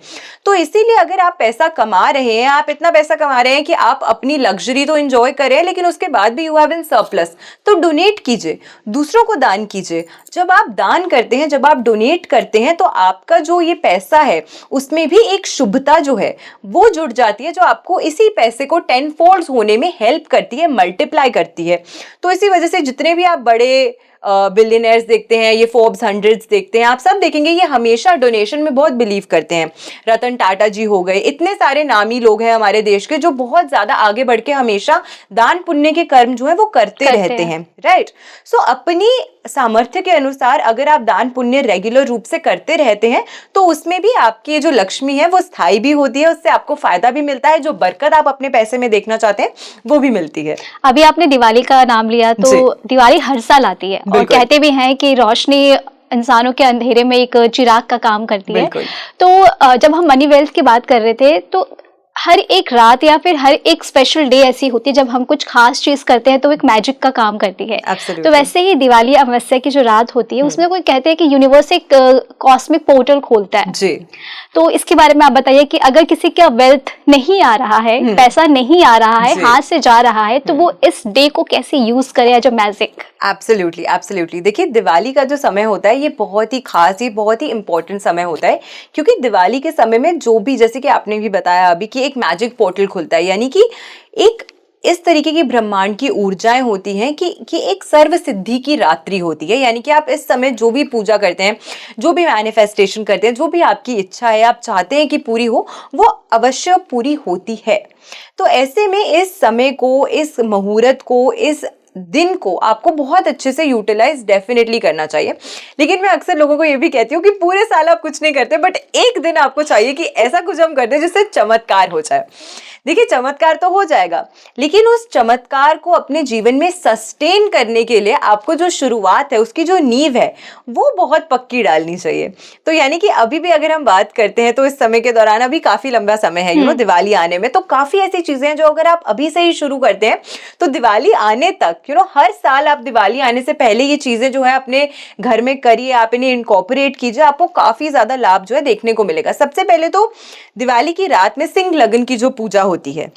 तो इसीलिए अगर आप पैसा कमा रहे हैं, आप इतना पैसा कमा रहे हैं कि आप अपनी लग्जरी तो एंजॉय करें, लेकिन उसके बाद भी यू हैव इन सरप्लस, तो डोनेट कीजिए, दूसरों को दान कीजिए। जब आप दान करते हैं, जब आप डोनेट करते हैं, तो आपका जो ये पैसा है उसमें भी एक शुभता जो है वो जुड़ जाती है, जो आपको इसी पैसे को 10 फोल्ड होने में हेल्प करती है, मल्टीप्लाई करती है। तो इसी वजह से जितने भी आप बड़े बिलियनर्स देखते हैं, ये फोर्ब्स 100 देखते हैं, आप सब देखेंगे ये हमेशा डोनेशन में बहुत बिलीव करते हैं। रतन टाटा जी हो गए, इतने सारे नामी लोग हैं हमारे देश के जो बहुत ज्यादा आगे बढ़ के हमेशा दान पुण्य के कर्म जो है वो करते रहते हैं, राइट। सो अपनी सामर्थ्य के अनुसार अगर आप दान पुण्य रेगुलर रूप से करते रहते हैं, तो उसमें भी आपकी जो लक्ष्मी है वो स्थायी भी होती है, उससे आपको फायदा भी मिलता है, जो बरकत आप अपने पैसे में देखना चाहते हैं वो भी मिलती है। अभी आपने दिवाली का नाम लिया, तो दिवाली हर साल आती है और कहते भी हैं कि रोशनी इंसानों के अंधेरे में एक चिराग का काम करती है। तो जब हम मनी वेल्थ की बात कर रहे थे, तो हर एक रात या फिर हर एक स्पेशल डे ऐसी होती है जब हम कुछ खास चीज करते हैं तो एक मैजिक का काम करती है। तो वैसे ही दिवाली अमावस्या की जो रात होती है उसमें कोई कहते हैं कि यूनिवर्स एक कॉस्मिक पोर्टल खोलता है जी। तो इसके बारे में आप बताइए कि अगर किसी का वेल्थ नहीं आ रहा है, पैसा नहीं आ रहा है, हाथ से जा रहा है, तो वो इस डे को कैसे यूज करे as a magic. Absolutely absolutely. देखिए दिवाली का जो समय होता है ये बहुत ही खास, ये बहुत ही इंपॉर्टेंट समय होता है, क्योंकि दिवाली के समय में जो भी, जैसे कि आपने भी बताया अभी कि एक मैजिक पोर्टल खुलता है, यानी कि एक इस तरीके की ब्रह्मांड की ऊर्जाएं होती हैं कि एक सर्व सिद्धि की रात्रि होती है। यानी कि आप इस समय जो भी पूजा करते हैं, जो भी मैनिफेस्टेशन करते हैं, जो भी आपकी इच्छा है, आप चाहते हैं कि पूरी हो, वो अवश्य पूरी होती है। तो ऐसे में इस समय को, इस मुहूर्त को, इस दिन को आपको बहुत अच्छे से यूटिलाइज डेफिनेटली करना चाहिए। लेकिन मैं अक्सर लोगों को ये भी कहती हूँ कि पूरे साल आप कुछ नहीं करते, बट एक दिन आपको चाहिए कि ऐसा कुछ हम करते हैं जिससे चमत्कार हो जाए। देखिए चमत्कार तो हो जाएगा, लेकिन उस चमत्कार को अपने जीवन में सस्टेन करने के लिए आपको जो शुरुआत है, उसकी जो नींव है, वो बहुत पक्की डालनी चाहिए। तो यानी कि अभी भी अगर हम बात करते हैं तो इस समय के दौरान, अभी काफी लंबा समय है दिवाली आने में, तो काफी ऐसी चीजें हैं जो अगर आप अभी से ही शुरू करते हैं तो दिवाली आने तक, हर साल आप दिवाली आने से पहले ये चीजें जो है अपने घर में करिए, आप इन्हें इनकॉर्पोरेट कीजिए, आपको काफी ज्यादा लाभ जो है देखने को मिलेगा। सबसे पहले तो दिवाली की रात में सिंह लगन की जो पूजा होती है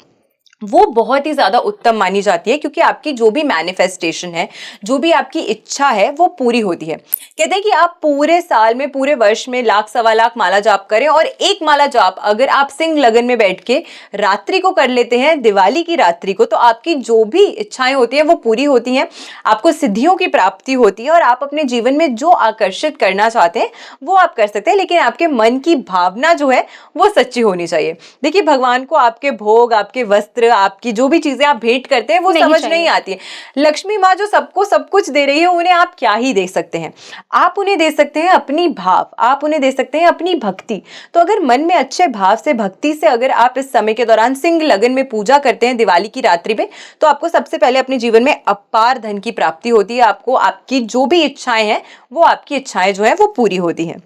वो बहुत ही ज्यादा उत्तम मानी जाती है, क्योंकि आपकी जो भी मैनिफेस्टेशन है, जो भी आपकी इच्छा है, वो पूरी होती है। कहते हैं कि आप पूरे साल में, पूरे वर्ष में 1,00,000 सवा लाख माला जाप करें, और एक माला जाप अगर आप सिंह लगन में बैठ के रात्रि को कर लेते हैं, दिवाली की रात्रि को, तो आपकी जो भी इच्छाएं होती हैं वो पूरी होती हैं, आपको सिद्धियों की प्राप्ति होती है, और आप अपने जीवन में जो आकर्षित करना चाहते हैं वो आप कर सकते हैं। लेकिन आपके मन की भावना जो है वो सच्ची होनी चाहिए। देखिए भगवान को आपके भोग, आपके वस्त्र, वस्त्र, आपकी जो भी चीजें आप भेंट करते हैं वो नहीं समझ चाहिए। नहीं आती है। लक्ष्मी माँ जो सबको सब कुछ दे रही है, उन्हें आप क्या ही दे सकते हैं? आप उन्हें दे सकते हैं अपनी भाव, आप उन्हें दे सकते हैं अपनी भक्ति। तो अगर मन में अच्छे भाव से, भक्ति से अगर आप इस समय के दौरान सिंह लगन में पूजा करते हैं दिवाली की रात्रि में, तो आपको सबसे पहले अपने जीवन में अपार धन की प्राप्ति होती है। आपको आपकी जो भी इच्छाएं हैं, वो आपकी इच्छाएं जो है वो पूरी होती हैं।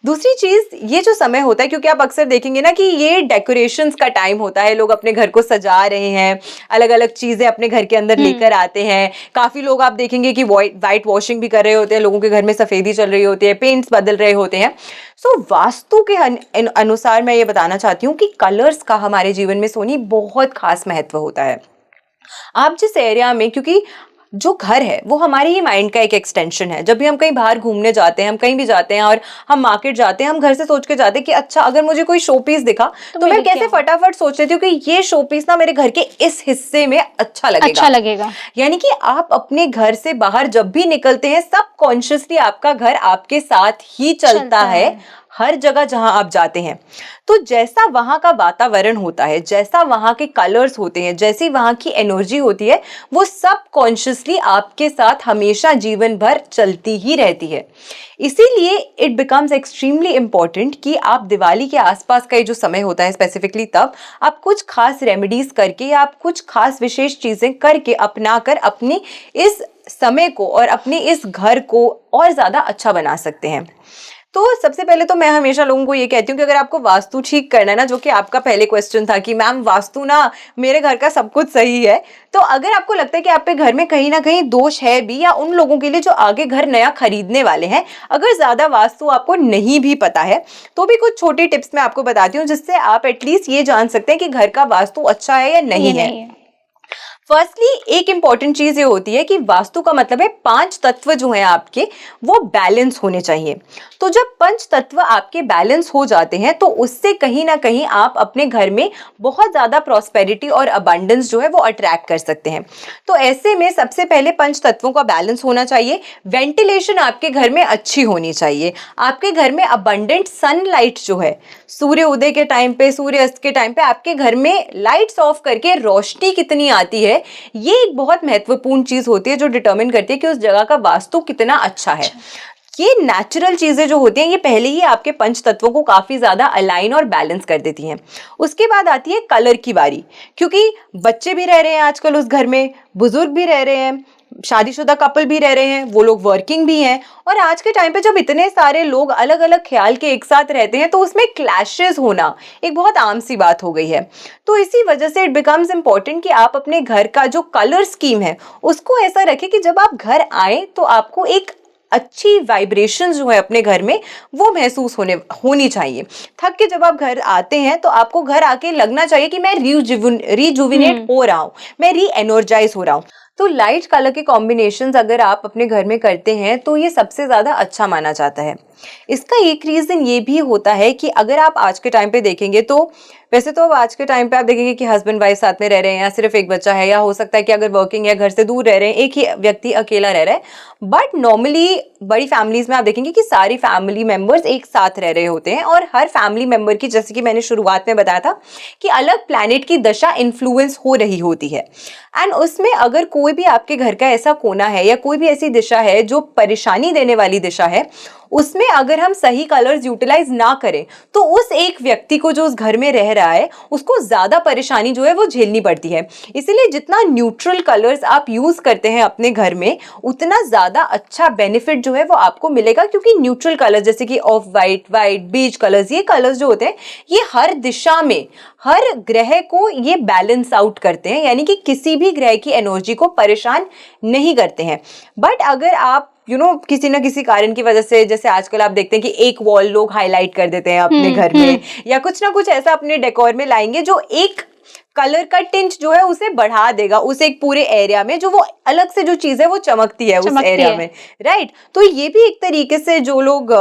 दूसरी चीज, ये जो समय होता है, क्योंकि आप अक्सर देखेंगे ना कि ये डेकोरेशंस का टाइम होता है, लोग अपने घर को सजा रहे हैं, अलग अलग चीजें अपने घर के अंदर लेकर आते हैं। काफी लोग आप देखेंगे कि वाइट वॉशिंग भी कर रहे होते हैं, लोगों के घर में सफेदी चल रही होती है, पेंट्स बदल रहे होते हैं। सो वास्तु के अनुसार मैं ये बताना चाहती हूँ कि कलर्स का हमारे जीवन में सोनी बहुत खास महत्व होता है। आप जिस एरिया में, क्योंकि जो घर है वो हमारे ही माइंड का एक एक्सटेंशन है। जब भी हम कहीं बाहर घूमने जाते हैं, हम कहीं भी जाते हैं और हम मार्केट जाते हैं, हम घर से सोच के जाते हैं कि अच्छा अगर मुझे कोई शो पीस दिखा तो मैं कैसे फटाफट सोच लेती हूँ कि ये शो पीस ना मेरे घर के इस हिस्से में अच्छा लगेगा। यानी कि आप अपने घर से बाहर जब भी निकलते हैं, सब कॉन्शियसली आपका घर आपके साथ ही चलता है हर जगह जहां आप जाते हैं। तो जैसा वहां का वातावरण होता है, जैसा वहां के कलर्स होते हैं, जैसी वहां की एनर्जी होती है, वो सब कॉन्शियसली आपके साथ हमेशा जीवन भर चलती ही रहती है। इसीलिए इट बिकम्स एक्सट्रीमली इंपॉर्टेंट कि आप दिवाली के आसपास का ये जो समय होता है स्पेसिफिकली, तब आप कुछ खास रेमेडीज करके या आप कुछ खास विशेष चीजें करके अपनाकर अपने इस समय को और अपने इस घर को और ज्यादा अच्छा बना सकते हैं। तो सबसे पहले तो मैं हमेशा लोगों को ये कहती हूँ कि अगर आपको वास्तु ठीक करना है ना, जो कि आपका पहले क्वेश्चन था कि मैम वास्तु ना मेरे घर का सब कुछ सही है, तो अगर आपको लगता है कि आपके घर में कहीं ना कहीं दोष है भी, या उन लोगों के लिए जो आगे घर नया खरीदने वाले हैं, अगर ज्यादा वास्तु आपको नहीं भी पता है, तो भी कुछ छोटी टिप्स मैं आपको बताती हूँ जिससे आप एटलीस्ट ये जान सकते हैं कि घर का वास्तु अच्छा है या नहीं है। फर्स्टली एक इंपॉर्टेंट चीज ये होती है कि वास्तु का मतलब है 5 तत्व जो हैं आपके, वो बैलेंस होने चाहिए। तो जब 5 तत्व आपके बैलेंस हो जाते हैं, तो उससे कहीं ना कहीं आप अपने घर में बहुत ज्यादा प्रॉस्पेरिटी और अबंडेंस जो है वो अट्रैक्ट कर सकते हैं। तो ऐसे में सबसे पहले 5 तत्वों का बैलेंस होना चाहिए। वेंटिलेशन आपके घर में अच्छी होनी चाहिए। आपके घर में अबंडेंट सनलाइट जो है, सूर्य उदय के टाइम पे, सूर्य अस्त के टाइम पे आपके घर में लाइट्स ऑफ करके रोशनी कितनी आती है, ये एक बहुत महत्वपूर्ण चीज होती है जो डिटरमिन करती है कि उस जगह का वास्तु कितना अच्छा है। ये नेचुरल चीजें जो होती हैं, ये पहले ही आपके पंच तत्वों को काफी ज्यादा अलाइन और बैलेंस कर देती हैं। उसके बाद आती है कलर की बारी, क्योंकि बच्चे भी रह रहे हैं आजकल उस घर में, बुजुर्ग भी रह रहे हैं, शादीशुदा कपल भी रह रहे हैं, वो लोग वर्किंग भी हैं, और आज के टाइम पे जब इतने सारे लोग अलग अलग ख्याल के एक साथ रहते हैं, तो उसमें क्लैशेस होना एक बहुत आम सी बात हो गई है। तो इसी वजह से इट बिकम्स इम्पोर्टेंट कि आप अपने घर का जो कलर स्कीम है उसको ऐसा रखें कि जब आप घर आए तो आपको एक अच्छी वाइब्रेशन जो है अपने घर में वो महसूस होनी चाहिए। थक के जब आप घर आते हैं तो आपको घर आके लगना चाहिए कि मैं रिजुविनेट हो रहा हूँ, मैं री एनर्जाइज हो रहा हूँ। तो लाइट कलर के कॉम्बिनेशंस अगर आप अपने घर में करते हैं तो ये सबसे ज़्यादा अच्छा माना जाता है। इसका एक रीज़न ये भी होता है कि अगर आप आज के टाइम पे देखेंगे तो वैसे तो अब आज के टाइम पे आप देखेंगे कि हस्बैंड वाइफ साथ में रह रहे हैं, या सिर्फ एक बच्चा है, या हो सकता है कि अगर वर्किंग है घर से दूर रह रहे हैं, एक ही व्यक्ति अकेला रह रहा है। बट नॉर्मली बड़ी फैमिलीज में आप देखेंगे कि सारी फैमिली मेंबर्स एक साथ रह रहे होते हैं, और हर फैमिली मेंबर की, जैसे कि मैंने शुरुआत में बताया था, कि अलग प्लैनेट की दशा इन्फ्लुएंस हो रही होती है। एंड उसमें अगर कोई भी आपके घर का ऐसा कोना है या कोई भी ऐसी दिशा है जो परेशानी देने वाली दिशा है, उसमें अगर हम सही कलर्स यूटिलाइज ना करें तो उस एक व्यक्ति को जो उस घर में रह रहा है उसको ज्यादा परेशानी जो है वो झेलनी पड़ती है। इसीलिए जितना न्यूट्रल कलर्स आप यूज करते हैं अपने घर में, उतना ज्यादा अच्छा बेनिफिट जो है वो आपको मिलेगा, क्योंकि न्यूट्रल कलर्स जैसे कि ऑफ वाइट, बीज कलर्स, ये कलर्स जो होते हैं ये हर दिशा में, हर ग्रह को ये बैलेंस आउट करते हैं, यानी कि किसी भी ग्रह की एनर्जी को परेशान नहीं करते हैं। बट अगर आप किसी ना किसी कारण की वजह से, जैसे आजकल आप देखते हैं कि एक वॉल लोग हाईलाइट कर देते हैं अपने घर में, या कुछ ना कुछ ऐसा अपने डेकोर में लाएंगे जो एक कलर का टिंच जो है उसे बढ़ा देगा उस एक पूरे एरिया में, जो वो अलग से जो चीज है वो चमकती है उस एरिया में, राइट। तो ये भी एक तरीके से जो लोग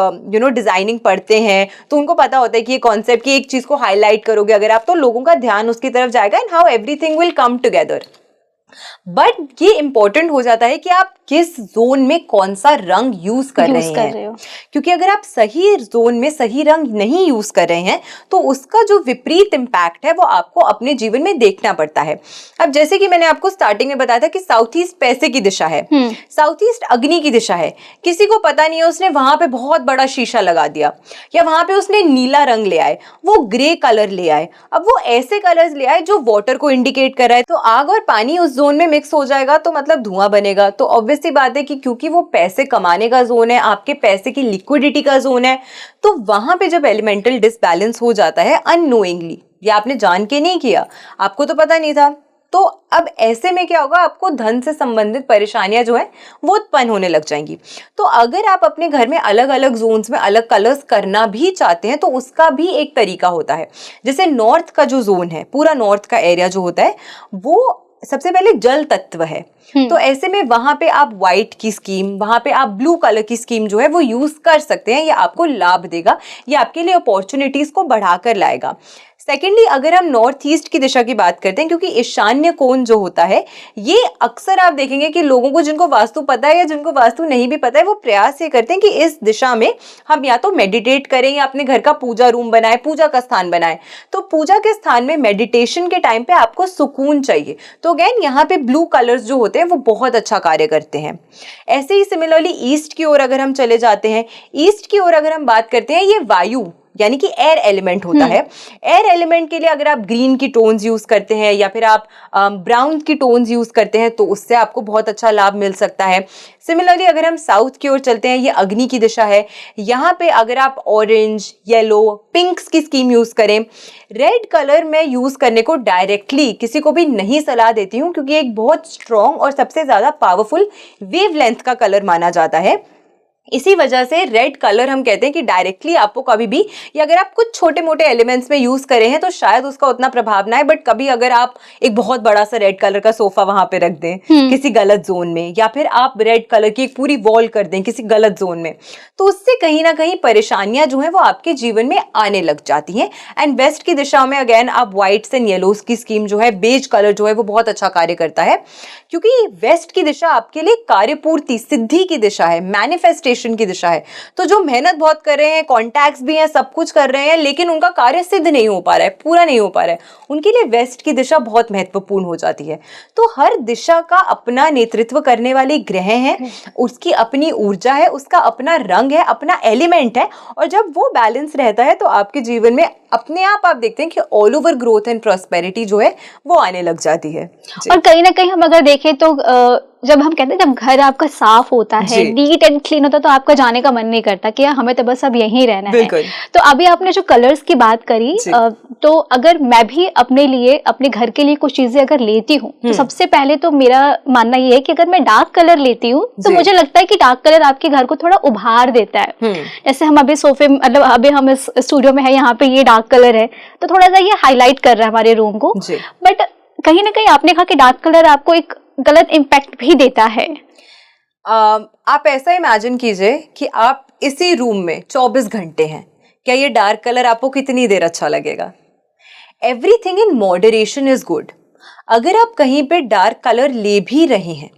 डिजाइनिंग पढ़ते हैं तो उनको पता होता है कि ये कॉन्सेप्ट की एक चीज को हाईलाइट करोगे अगर आप, तो लोगों का ध्यान उसकी तरफ जाएगा, and how everything will come together. But ये इंपॉर्टेंट हो जाता है कि आप किस जोन में कौन सा रंग यूज कर रहे हैं, क्योंकि अगर आप सही जोन में सही रंग नहीं यूज कर रहे हैं तो उसका जो विपरीत इम्पैक्ट है वो आपको अपने जीवन में देखना पड़ता है। अब जैसे कि मैंने आपको स्टार्टिंग में बताया था कि साउथ ईस्ट पैसे की दिशा है, साउथ ईस्ट अग्नि की दिशा है, किसी को पता नहीं है, उसने वहां पे बहुत बड़ा शीशा लगा दिया या वहां पे उसने नीला रंग ले आए, वो ग्रे कलर ले आए। अब वो ऐसे कलर्स ले आए जो वाटर को इंडिकेट कर रहा है, तो आग और पानी उस जोन में मिक्स हो जाएगा तो मतलब धुआं बनेगा। तो ऑब्वियस सी बात है कि क्योंकि वो पैसे कमाने का जोन है, आपके पैसे की लिक्विडिटी का जोन है, तो वहां पे जब एलिमेंटल डिसबैलेंस हो जाता है अननोइंगली, या आपने जान के नहीं किया, आपको तो पता नहीं था, तो अब ऐसे में क्या होगा, आपको धन से संबंधित परेशानियां जो है वो उत्पन्न होने लग जाएंगी। तो अगर आप अपने घर में अलग अलग जोन्स में अलग कलर्स करना भी चाहते हैं तो उसका भी एक तरीका होता है। जैसे नॉर्थ का जो जोन है, पूरा नॉर्थ का एरिया जो होता है वो सबसे पहले जल तत्व है, तो ऐसे में वहां पे आप व्हाइट की स्कीम, वहां पे आप ब्लू कलर की स्कीम जो है वो यूज कर सकते हैं। ये आपको लाभ देगा, ये आपके लिए अपॉर्चुनिटीज को बढ़ाकर लाएगा। सेकेंडली, अगर हम नॉर्थ ईस्ट की दिशा की बात करते हैं, क्योंकि ईशान्य कोण जो होता है ये अक्सर आप देखेंगे कि लोगों को, जिनको वास्तु पता है या जिनको वास्तु नहीं भी पता है, वो प्रयास ये करते हैं कि इस दिशा में हम या तो मेडिटेट करें या अपने घर का पूजा रूम बनाए, पूजा का स्थान बनाए। तो पूजा के स्थान में मेडिटेशन के टाइम पे आपको सुकून चाहिए, तो अगेन यहाँ पे ब्लू कलर्स जो होते हैं वो बहुत अच्छा कार्य करते हैं। ऐसे ही सिमिलरली ईस्ट की ओर अगर हम चले जाते हैं, ईस्ट की ओर अगर हम बात करते हैं, ये वायु यानी कि एयर एलिमेंट होता है। एयर एलिमेंट के लिए अगर आप ग्रीन की टोन्स यूज करते हैं या फिर आप ब्राउन की टोन्स यूज करते हैं तो उससे आपको बहुत अच्छा लाभ मिल सकता है। सिमिलरली अगर हम साउथ की ओर चलते हैं, ये अग्नि की दिशा है, यहाँ पे अगर आप ऑरेंज, येलो, पिंक्स की स्कीम यूज करें। रेड कलर मैं यूज करने को डायरेक्टली किसी को भी नहीं सलाह देती हूँ, क्योंकि एक बहुत स्ट्रॉन्ग और सबसे ज्यादा पावरफुल वेवलेंथ का कलर माना जाता है। इसी वजह से रेड कलर हम कहते हैं कि डायरेक्टली आपको कभी भी, या अगर आप कुछ छोटे मोटे एलिमेंट्स में यूज करें हैं तो शायद उसका उतना प्रभाव ना है, बट कभी अगर आप एक बहुत बड़ा सा रेड कलर का सोफा वहां पे रख दें किसी गलत जोन में, या फिर आप रेड कलर की एक पूरी वॉल कर दें किसी गलत जोन में, तो उससे कहीं ना कहीं परेशानियां जो है वो आपके जीवन में आने लग जाती हैं। एंड वेस्ट की दिशा में अगेन आप व्हाइट्स एंड येलोज की स्कीम जो है, बेज कलर जो है वो बहुत अच्छा कार्य करता है, क्योंकि वेस्ट की दिशा आपके लिए कार्यपूर्ति, सिद्धि की दिशा है, मैनिफेस्टेशन की दिशा है। तो जो मेहनत बहुत कर रहे हैं, कॉन्टैक्ट्स भी हैं, सब कुछ कर रहे हैं, लेकिन उनका कार्य सिद्ध नहीं हो पा रहा है, पूरा नहीं हो पा रहा है, उनके लिए वेस्ट की दिशा बहुत महत्वपूर्ण हो जाती है। तो हर दिशा का अपना नेतृत्व करने वाले ग्रह हैं, उसकी अपनी ऊर्जा है, उसका अपना रंग है, अपना एलिमेंट है, और जब वो बैलेंस रहता है तो आपके जीवन में अपने आप देखते हैं कि all over growth and prosperity जो है वो आने लग जाती है। और कहीं ना कहीं हम अगर देखें तो जब हम कहते हैं, जब घर आपका साफ होता है, नीट एंड क्लीन होता है, तो आपका जाने का मन नहीं करता कि हमें तो बस अब यहीं रहना है। तो अभी आपने जो कलर्स की बात करी, तो अगर मैं भी अपने लिए, अपने घर के लिए कुछ चीजें अगर लेती हूँ, तो सबसे पहले तो मेरा मानना ये है कि अगर मैं डार्क कलर लेती हूँ तो मुझे लगता है कि डार्क कलर आपके घर को थोड़ा उभार देता है। जैसे हम अभी सोफे, मतलब अभी हम इस स्टूडियो में है, यहाँ पे ये डार्क कलर है तो थोड़ा सा ये हाईलाइट कर रहा है हमारे रूम को, बट कहीं ना कहीं आपने कहा कि डार्क कलर आपको एक गलत इम्पैक्ट भी देता है। आप ऐसा इमेजिन कीजिए कि आप इसी रूम में 24 घंटे हैं, क्या ये डार्क कलर आपको कितनी देर अच्छा लगेगा? Everything in moderation is good. अगर आप कहीं पे डार्क कलर ले भी रहे हैं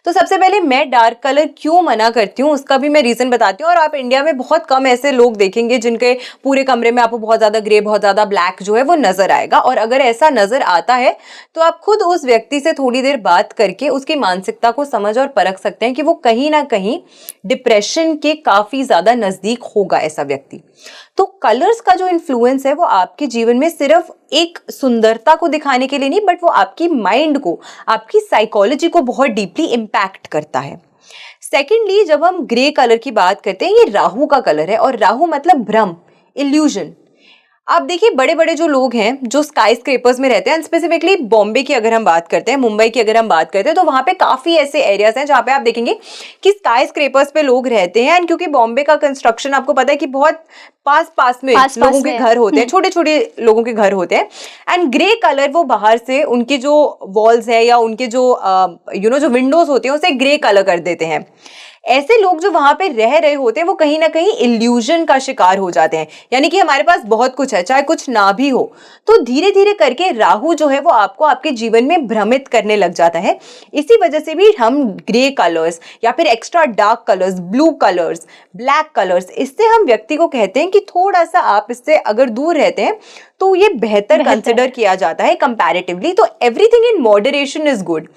तो सबसे पहले मैं डार्क कलर क्यों मना करती हूँ उसका भी मैं रीजन बताती हूँ। और आप इंडिया में बहुत कम ऐसे लोग देखेंगे जिनके पूरे कमरे में आपको बहुत ज्यादा ग्रे, बहुत ज्यादा ब्लैक जो है वो नजर आएगा। और अगर ऐसा नजर आता है तो आप खुद उस व्यक्ति से थोड़ी देर बात करके उसकी मानसिकता को समझ और परख सकते हैं कि वो कहीं ना कहीं डिप्रेशन के काफी ज्यादा नजदीक होगा ऐसा व्यक्ति। तो कलर्स का जो इन्फ्लुएंस है वो आपके जीवन में सिर्फ एक सुंदरता को दिखाने के लिए नहीं, बट वो आपकी माइंड को, आपकी साइकोलॉजी को बहुत डीपली इम्पैक्ट करता है। सेकेंडली, जब हम ग्रे कलर की बात करते हैं, ये राहु का कलर है, और राहु मतलब भ्रम, इल्यूजन। आप देखिए बड़े बड़े जो लोग हैं जो स्काई स्क्रेपर्स में रहते हैं, स्पेसिफिकली बॉम्बे की अगर हम बात करते हैं, मुंबई की अगर हम बात करते हैं, तो वहां पे काफी ऐसे एरियाज हैं जहाँ पे आप देखेंगे कि स्काई स्क्रेपर्स पे लोग रहते हैं। एंड क्योंकि बॉम्बे का कंस्ट्रक्शन आपको पता है कि बहुत पास में लोगों के घर होते हैं, छोटे छोटे लोगों के घर होते हैं। एंड ग्रे कलर वो बाहर से उनकी जो वॉल्स है या उनके जो जो विंडोज होते हैं उसे ग्रे कलर कर देते हैं। ऐसे लोग जो वहां पे रह रहे होते हैं वो कहीं ना कहीं इल्यूजन का शिकार हो जाते हैं, यानी कि हमारे पास बहुत कुछ है चाहे कुछ ना भी हो, तो धीरे धीरे करके राहु जो है वो आपको आपके जीवन में भ्रमित करने लग जाता है। इसी वजह से भी हम ग्रे कलर्स या फिर extra dark colours, blue colours, black colours, इससे हम व्यक्ति को कहते हैं कि थोड़ा सा आप इससे अगर दूर रहते हैं तो ये बेहतर कंसिडर किया जाता है कंपैरेटिवली। तो everything in moderation is good.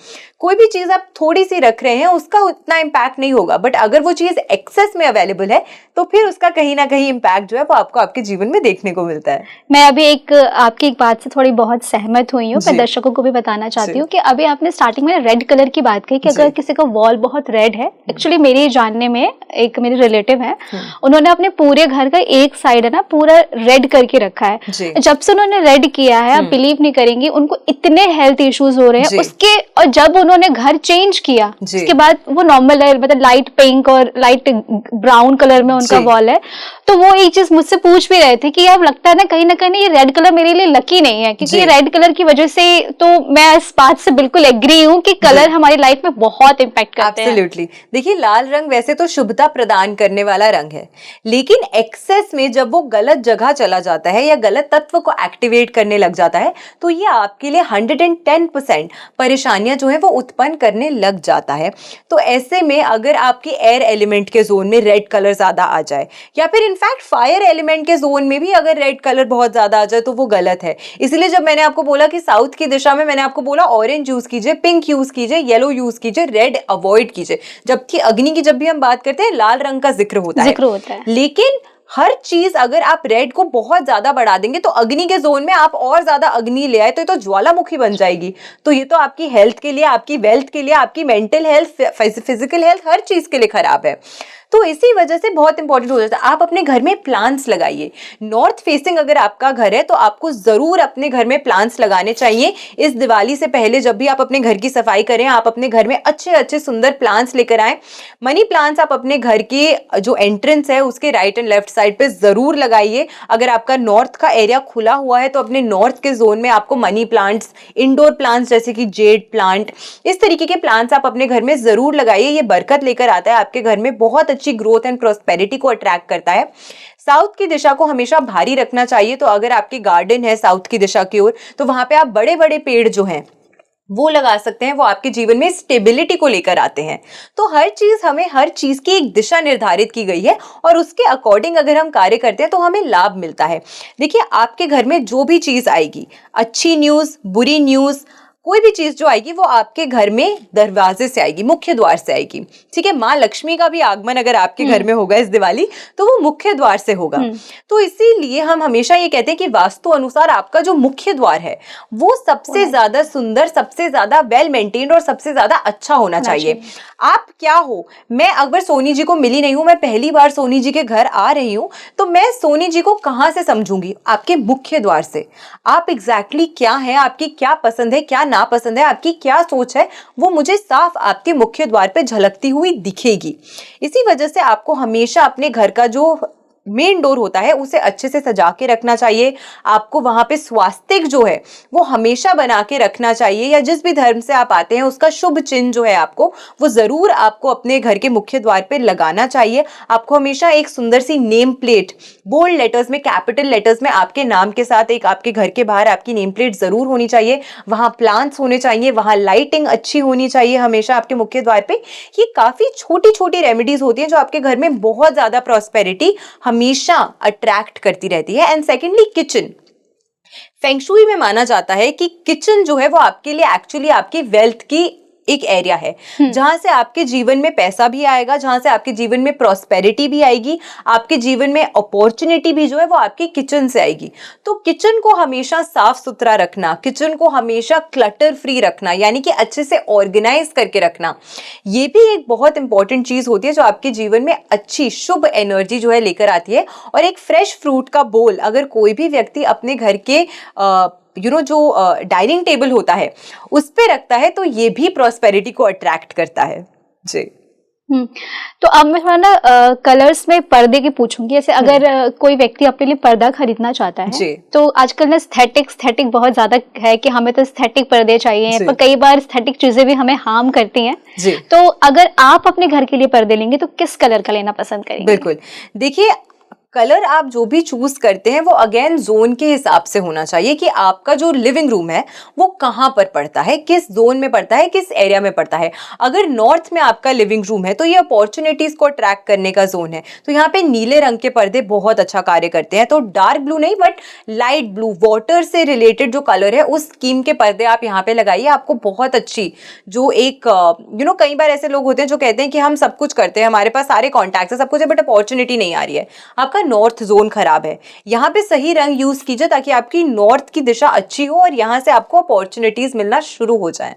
कोई भी चीज आप थोड़ी सी रख रहे हैं उसका उतना इम्पैक्ट नहीं होगा, बट अगर वो चीज एक्सेस में अवेलेबल है तो फिर उसका कहीं ना कहीं इम्पैक्ट जो है वो आपको आपके जीवन में देखने को मिलता है। मैं अभी आपकी एक बात से थोड़ी बहुत सहमत हुई हूँ। मैं दर्शकों को भी बताना चाहती हूँ कि अभी आपने स्टार्टिंग में रेड कलर की बात कही कि अगर किसी का वॉल बहुत रेड है, एक्चुअली मेरे जानने में एक मेरे रिलेटिव है, उन्होंने अपने पूरे घर का एक साइड है ना पूरा रेड करके रखा है। जब से उन्होंने रेड किया है, आप बिलीव नहीं करेंगी, उनको इतने हेल्थ इश्यूज हो रहे हैं उसके, और जब उन्होंने घर चेंज किया उसके बाद वो नॉर्मल है, मतलब लाइट पिंक और लाइट ब्राउन कलर में उनका वॉल है। तो वो एक चीज मुझसे पूछ भी रहे थे कि अब लगता है ना कहीं ये रेड कलर मेरे लिए लकी नहीं है, क्योंकि रेड कलर की वजह से, तो मैं इस बात से बिल्कुल एग्री हूँ कि कलर हमारी लाइफ में बहुत इम्पैक्ट करते हैं। एब्सोल्युटली। देखिए, लाल रंग वैसे तो शुभता प्रदान करने वाला रंग है, लेकिन एक्सेस में जब वो गलत जगह चला जाता है या गलत तत्व को एक्टिवेट करने लग जाता है तो ये आपके लिए 110% परेशानियां जो है वो उत्पन्न करने लग जाता है। तो ऐसे में अगर आपके एयर एलिमेंट के जोन में रेड कलर ज्यादा आ जाए या फिर इनफैक्ट फायर एलिमेंट के जोन में भी अगर रेड कलर बहुत ज्यादा आ जाए तो वो गलत है। इसलिए जब मैंने आपको बोला कि साउथ की दिशा में, मैंने आपको बोला ऑरेंज यूज कीजिए, पिंक यूज कीजिए, येलो यूज कीजिए, रेड अवॉइड कीजिए। जबकि अग्नि की जब भी हम बात करते हैं लाल रंग का जिक्र होता है। लेकिन हर चीज अगर आप रेड को बहुत ज्यादा बढ़ा देंगे तो अग्नि के जोन में आप और ज्यादा अग्नि ले आए तो ये तो ज्वालामुखी बन जाएगी। तो ये तो आपकी हेल्थ के लिए, आपकी वेल्थ के लिए, आपकी मेंटल हेल्थ, फिजिकल हेल्थ, हर चीज के लिए खराब है। तो इसी वजह से बहुत इंपॉर्टेंट हो जाता है आप अपने घर में प्लांट्स लगाइए। नॉर्थ फेसिंग अगर आपका घर है तो आपको जरूर अपने घर में प्लांट्स लगाने चाहिए। इस दिवाली से पहले जब भी आप अपने घर की सफाई करें, आप अपने घर में अच्छे अच्छे सुंदर प्लांट्स लेकर आए। मनी प्लांट्स आप अपने घर के जो एंट्रेंस है उसके राइट एंड लेफ्ट साइड पे जरूर लगाइए। अगर आपका नॉर्थ का एरिया खुला हुआ है तो अपने नॉर्थ के जोन में आपको मनी प्लांट्स, इंडोर प्लांट्स जैसे कि जेड प्लांट, इस तरीके के प्लांट्स आप अपने घर में जरूर लगाइए। ये बरकत लेकर आता है आपके घर में, बहुत अच्छी ग्रोथ एंड प्रोस्पेरिटी को अट्रैक्ट करता है। साउथ की दिशा को हमेशा भारी रखना चाहिए। तो अगर आपकी गार्डन है साउथ की दिशा की ओर तो वहां पे आप बड़े बड़े पेड़ जो हैं वो लगा सकते हैं। वो आपके जीवन में स्टेबिलिटी को लेकर आते हैं। तो हर चीज की एक दिशा निर्धारित की गई है और उसके अकॉर्डिंग अगर हम कार्य करते हैं तो हमें लाभ मिलता है। देखिए, आपके घर में जो भी चीज आएगी, अच्छी न्यूज, बुरी न्यूज, कोई भी चीज जो आएगी वो आपके घर में दरवाजे से आएगी, मुख्य द्वार से आएगी। ठीक है, माँ लक्ष्मी का भी आगमन अगर आपके घर में होगा इस दिवाली तो वो मुख्य द्वार से होगा। तो इसीलिए हम हमेशा ये कहते हैं कि वास्तु अनुसार आपका जो मुख्य द्वार है वो सबसे ज्यादा सुंदर, सबसे ज्यादा वेल मेंटेन्ड और सबसे ज्यादा अच्छा होना चाहिए। आप क्या हो, मैं अगर सोनी जी को मिली नहीं हूं, मैं पहली बार सोनी जी के घर आ रही हूं, तो मैं सोनी जी को कहां से समझूंगी? आपके मुख्य द्वार से। आप एग्जैक्टली क्या है, आपकी क्या पसंद है, क्या नापसंद है, आपकी क्या सोच है, वो मुझे साफ आपके मुख्य द्वार पे झलकती हुई दिखेगी। इसी वजह से आपको हमेशा अपने घर का जो मेन डोर होता है उसे अच्छे से सजा के रखना चाहिए। आपको वहां पे स्वास्तिक जो है वो हमेशा बना के रखना चाहिए, या जिस भी धर्म से आप आते हैं उसका शुभ चिन्ह जो है आपको वो जरूर आपको अपने घर के मुख्य द्वार पे लगाना चाहिए। आपको हमेशा एक सुंदर सी नेम प्लेट, बोल्ड लेटर्स में, कैपिटल लेटर्स में आपके नाम के साथ एक आपके घर के बाहर आपकी नेम प्लेट जरूर होनी चाहिए। वहां प्लांट्स होने चाहिए, वहां लाइटिंग अच्छी होनी चाहिए हमेशा आपके मुख्य द्वार पे। ये काफी छोटी छोटी रेमेडीज होती हैं जो आपके घर में बहुत ज्यादा प्रॉस्पेरिटी हमेशा अट्रैक्ट करती रहती है। And secondly, kitchen. फेंगशुई में माना जाता है कि किचन जो है वो आपके लिए एक्चुअली आपकी वेल्थ की एक एरिया है जहां से आपके जीवन में पैसा भी आएगा, जहां से आपके जीवन में प्रॉस्पेरिटी भी आएगी, आपके जीवन में अपॉर्चुनिटी भी जो है वो आपकी किचन से आएगी। तो किचन को हमेशा साफ सुथरा रखना, किचन को हमेशा क्लटर फ्री रखना, यानी कि अच्छे से ऑर्गेनाइज करके रखना, ये भी एक बहुत इंपॉर्टेंट चीज होती है जो आपके जीवन में अच्छी शुभ एनर्जी जो है लेकर आती है। और एक फ्रेश फ्रूट का बोल अगर कोई भी व्यक्ति अपने घर के जो डाइनिंग टेबल होता है उस पे रखता है तो ये भी प्रॉस्पेरिटी को अट्रैक्ट करता है। जी। हम्म। तो अब मैं थोड़ा ना कलर्स में पर्दे की पूछूंगी। जैसे अगर कोई व्यक्ति अपने लिए पर्दा खरीदना चाहता है, जी तो आजकल ना एस्थेटिक बहुत ज्यादा है कि हमें तो एस्थेटिक पर्दे चाहिए, जी पर कई बार एस्थेटिक चीजें भी हमें हार्म करती हैं। जी तो अगर आप अपने घर के लिए पर्दे लेंगे तो किस कलर का लेना पसंद करेंगे? बिल्कुल। देखिए, कलर आप जो भी चूज करते हैं वो अगेन जोन के हिसाब से होना चाहिए कि आपका जो लिविंग रूम है वो कहाँ पर पड़ता है, किस जोन में पड़ता है, किस एरिया में पड़ता है। अगर नॉर्थ में आपका लिविंग रूम है तो ये अपॉर्चुनिटीज को अट्रैक्ट करने का जोन है, तो यहाँ पे नीले रंग के पर्दे बहुत अच्छा कार्य करते हैं। तो डार्क ब्लू नहीं बट लाइट ब्लू, वाटर से रिलेटेड जो कलर है उस स्कीम के पर्दे आप यहाँ पे लगाइए, आपको बहुत अच्छी जो एक कई बार ऐसे लोग होते हैं जो कहते हैं कि हम सब कुछ करते हैं, हमारे पास सारे कॉन्टैक्ट्स है, सब कुछ है, बट अपॉर्चुनिटी नहीं आ रही है। आपका नॉर्थ जोन खराब है, यहाँ पे सही रंग यूज कीजिए ताकि आपकी नॉर्थ की दिशा अच्छी हो और यहाँ से आपको अपॉर्चुनिटीज मिलना शुरू हो जाए।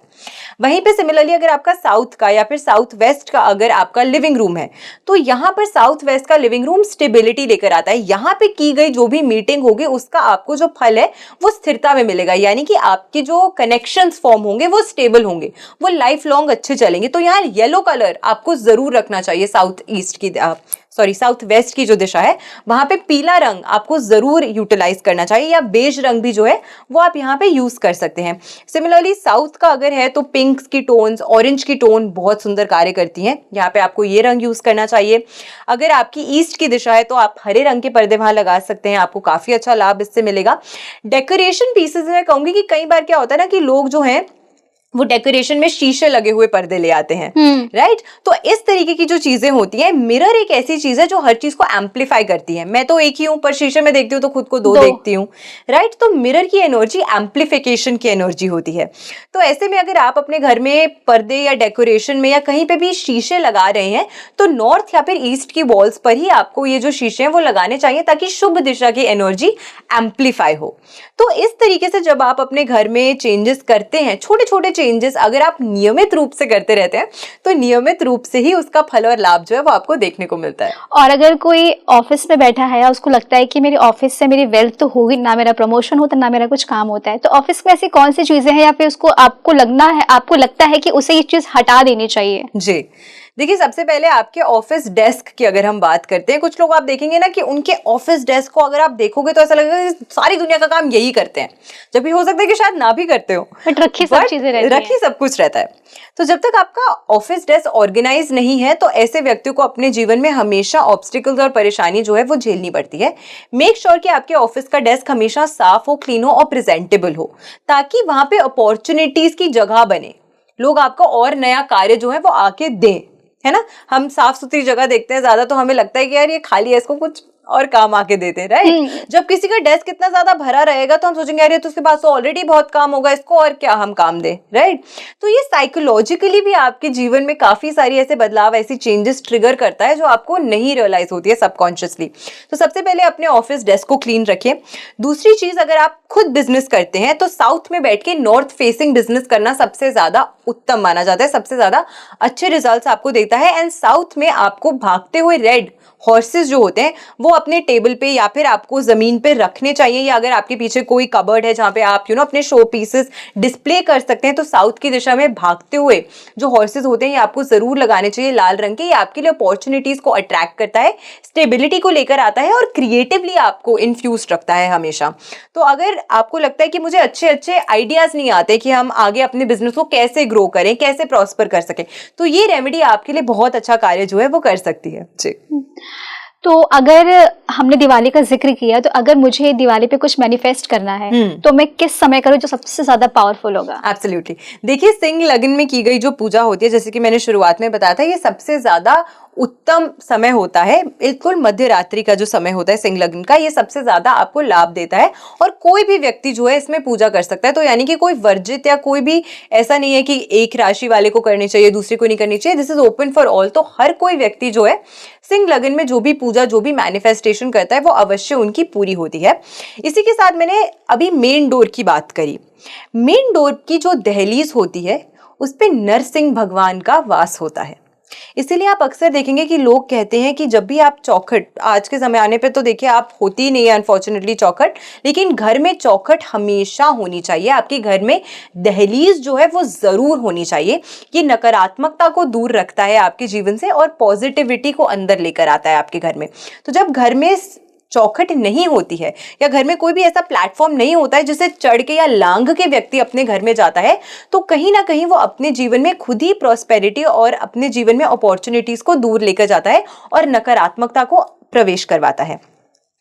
वहीं पे सिमिलरली अगर आपका साउथ का या फिर साउथ वेस्ट का अगर आपका लिविंग रूम है, तो यहाँ पर साउथ वेस्ट का लिविंग रूम स्टेबिलिटी लेकर आता है। यहाँ पे की गई जो भी मीटिंग होगी उसका आपको जो फल है वो स्थिरता में मिलेगा, यानी कि आपके जो कनेक्शंस फॉर्म होंगे वो स्टेबल होंगे, वो लाइफ लॉन्ग अच्छे चलेंगे। तो यहाँ येलो कलर आपको जरूर रखना चाहिए। साउथ वेस्ट की जो दिशा है वहां पे पीला रंग आपको जरूर यूटिलाइज करना चाहिए, या बेज रंग भी जो है वो आप यहाँ पे यूज कर सकते हैं। सिमिलरली साउथ का अगर है तो पिंक की टोन्स, ऑरेंज की टोन बहुत सुंदर कार्य करती हैं, यहाँ पे आपको ये रंग यूज करना चाहिए। अगर आपकी ईस्ट की दिशा है तो आप हरे रंग के पर्दे वहां लगा सकते हैं, आपको काफी अच्छा लाभ इससे मिलेगा। डेकोरेशन पीसेस में कहूंगी कि कई बार क्या होता है ना कि लोग जो हैं वो डेकोरेशन में शीशे लगे हुए पर्दे ले आते हैं, राइट। तो इस तरीके की जो चीजें होती हैं, मिरर एक ऐसी चीज है जो हर चीज को एम्पलीफाई करती है। मैं तो एक ही हूं पर शीशे में देखती हूँ तो खुद को दो देखती हूँ, राइट। तो मिरर की एनर्जी एम्पलीफिकेशन की एनर्जी होती है। तो ऐसे में अगर आप अपने घर में पर्दे या डेकोरेशन में या कहीं पे भी शीशे लगा रहे हैं तो नॉर्थ या फिर ईस्ट की वॉल्स पर ही आपको ये जो शीशे हैं वो लगाने चाहिए ताकि शुभ दिशा की एनर्जी एम्पलीफाई हो। तो इस तरीके से जब आप अपने घर में चेंजेस करते हैं, छोटे छोटे चेंजेस अगर आप नियमित रूप से करते रहते हैं तो नियमित रूप से ही उसका फल और लाभ जो है वो आपको देखने को मिलता है। और अगर कोई ऑफिस में बैठा है या उसको लगता है कि मेरे ऑफिस से मेरी वेल्थ तो होगी, ना मेरा प्रमोशन होता ना मेरा कुछ काम होता है, तो ऑफिस में ऐसी कौन सी चीजें हैं या फिर उसको आपको लगता है कि उसे ये चीज हटा देनी चाहिए? जी देखिए, सबसे पहले आपके ऑफिस डेस्क की अगर हम बात करते हैं, कुछ लोग आप देखेंगे ना कि उनके ऑफिस डेस्क को अगर आप देखोगे तो ऐसा लगेगा कि सारी दुनिया का काम यही करते हैं, जब भी हो सकता है कि शायद ना भी करते हो, बट रखी सब चीजें रहती हैं। रखी सब कुछ रहता है। तो जब तक आपका ऑफिस डेस्क ऑर्गेनाइज नहीं है तो ऐसे व्यक्तियों को अपने जीवन में हमेशा ऑब्स्टिकल्स और परेशानी जो है वो झेलनी पड़ती है। मेक श्योर कि आपके ऑफिस का डेस्क हमेशा साफ हो, क्लीन हो और प्रेजेंटेबल हो, ताकि वहां पे अपॉर्चुनिटीज की जगह बने, लोग आपको और नया कार्य जो है वो आके दें, है ना। हम साफ सुथरी जगह देखते हैं ज्यादा तो हमें लगता है कि यार ये खाली है, इसको कुछ और काम आके देते हैं, राइट। जब किसी का डेस्क इतना ज्यादा भरा रहेगा तो हम सोचेंगे यार ये तो उसके पास तो ऑलरेडी बहुत काम होगा, इसको और क्या हम काम दें, राइट। तो ये साइकोलॉजिकली भी आपके जीवन में काफी सारी ऐसे बदलाव, ऐसी चेंजेस ट्रिगर करता है जो आपको नहीं रियलाइज होती है सबकॉन्शियसली। तो सबसे पहले अपने ऑफिस डेस्क को क्लीन रखिए। दूसरी चीज, अगर आप खुद बिजनेस करते हैं तो साउथ में बैठ के नॉर्थ फेसिंग बिजनेस करना सबसे ज्यादा उत्तम माना जाता है, सबसे ज्यादा अच्छे रिजल्ट्स आपको देता है। एंड साउथ में आपको भागते हुए रेड हॉर्सेस जो होते हैं वो अपने टेबल पे या फिर आपको जमीन पे रखने चाहिए, या अगर आपके पीछे कोई कबर्ड है जहाँ पे आप अपने शो पीसेस डिस्प्ले कर सकते हैं तो साउथ की दिशा में भागते हुए जो हॉर्सेस होते हैं ये आपको जरूर लगाने चाहिए, लाल रंग के। ये आपके लिए अपॉर्चुनिटीज को अट्रैक्ट करता है, स्टेबिलिटी को लेकर आता है और क्रिएटिवली आपको इन्फ्यूज रखता है हमेशा। तो अगर आपको लगता है कि मुझे अच्छे अच्छे आइडियाज नहीं आते कि हम आगे अपने बिजनेस को कैसे ग्रो करें, कैसे प्रॉस्पर कर सकें, तो ये रेमेडी आपके लिए बहुत अच्छा कार्य जो है वो कर सकती है। जी। तो अगर हमने दिवाली का जिक्र किया, तो अगर मुझे दिवाली पे कुछ मैनिफेस्ट करना है तो मैं किस समय करूं जो सबसे ज्यादा पावरफुल होगा? एब्सोल्युटली। देखिए, सिंह लग्न में की गई जो पूजा होती है, जैसे कि मैंने शुरुआत में बताया था, ये सबसे ज्यादा उत्तम समय होता है। बिल्कुल मध्य रात्रि का जो समय होता है सिंह लग्न का, ये सबसे ज्यादा आपको लाभ देता है और कोई भी व्यक्ति जो है इसमें पूजा कर सकता है। तो यानी कि कोई वर्जित या कोई भी ऐसा नहीं है कि एक राशि वाले को करनी चाहिए दूसरे को नहीं करनी चाहिए, this is open for all. तो हर कोई व्यक्ति जो है सिंह लग्न में जो भी पूजा, जो भी मैनिफेस्टेशन करता है वो अवश्य उनकी पूरी होती है। इसी के साथ मैंने अभी मेन डोर की बात करी। मेन डोर की जो दहलीज होती है उस पे नरसिंह भगवान का वास होता है। इसीलिए आप अक्सर देखेंगे कि लोग कहते हैं कि जब भी आप चौखट, आज के समय आने पे तो देखिए आप होती नहीं है अनफॉर्चुनेटली चौखट, लेकिन घर में चौखट हमेशा होनी चाहिए। आपके घर में दहलीज जो है वो जरूर होनी चाहिए। ये नकारात्मकता को दूर रखता है आपके जीवन से और पॉजिटिविटी को अंदर लेकर आता है आपके घर में। तो जब घर में चौखट नहीं होती है या घर में कोई भी ऐसा प्लेटफॉर्म नहीं होता है जिसे चढ़ के या लांघ के व्यक्ति अपने घर में जाता है, तो कहीं ना कहीं वो अपने जीवन में खुद ही प्रॉस्पेरिटी और अपने जीवन में अपॉर्चुनिटीज को दूर लेकर जाता है और नकारात्मकता को प्रवेश करवाता है।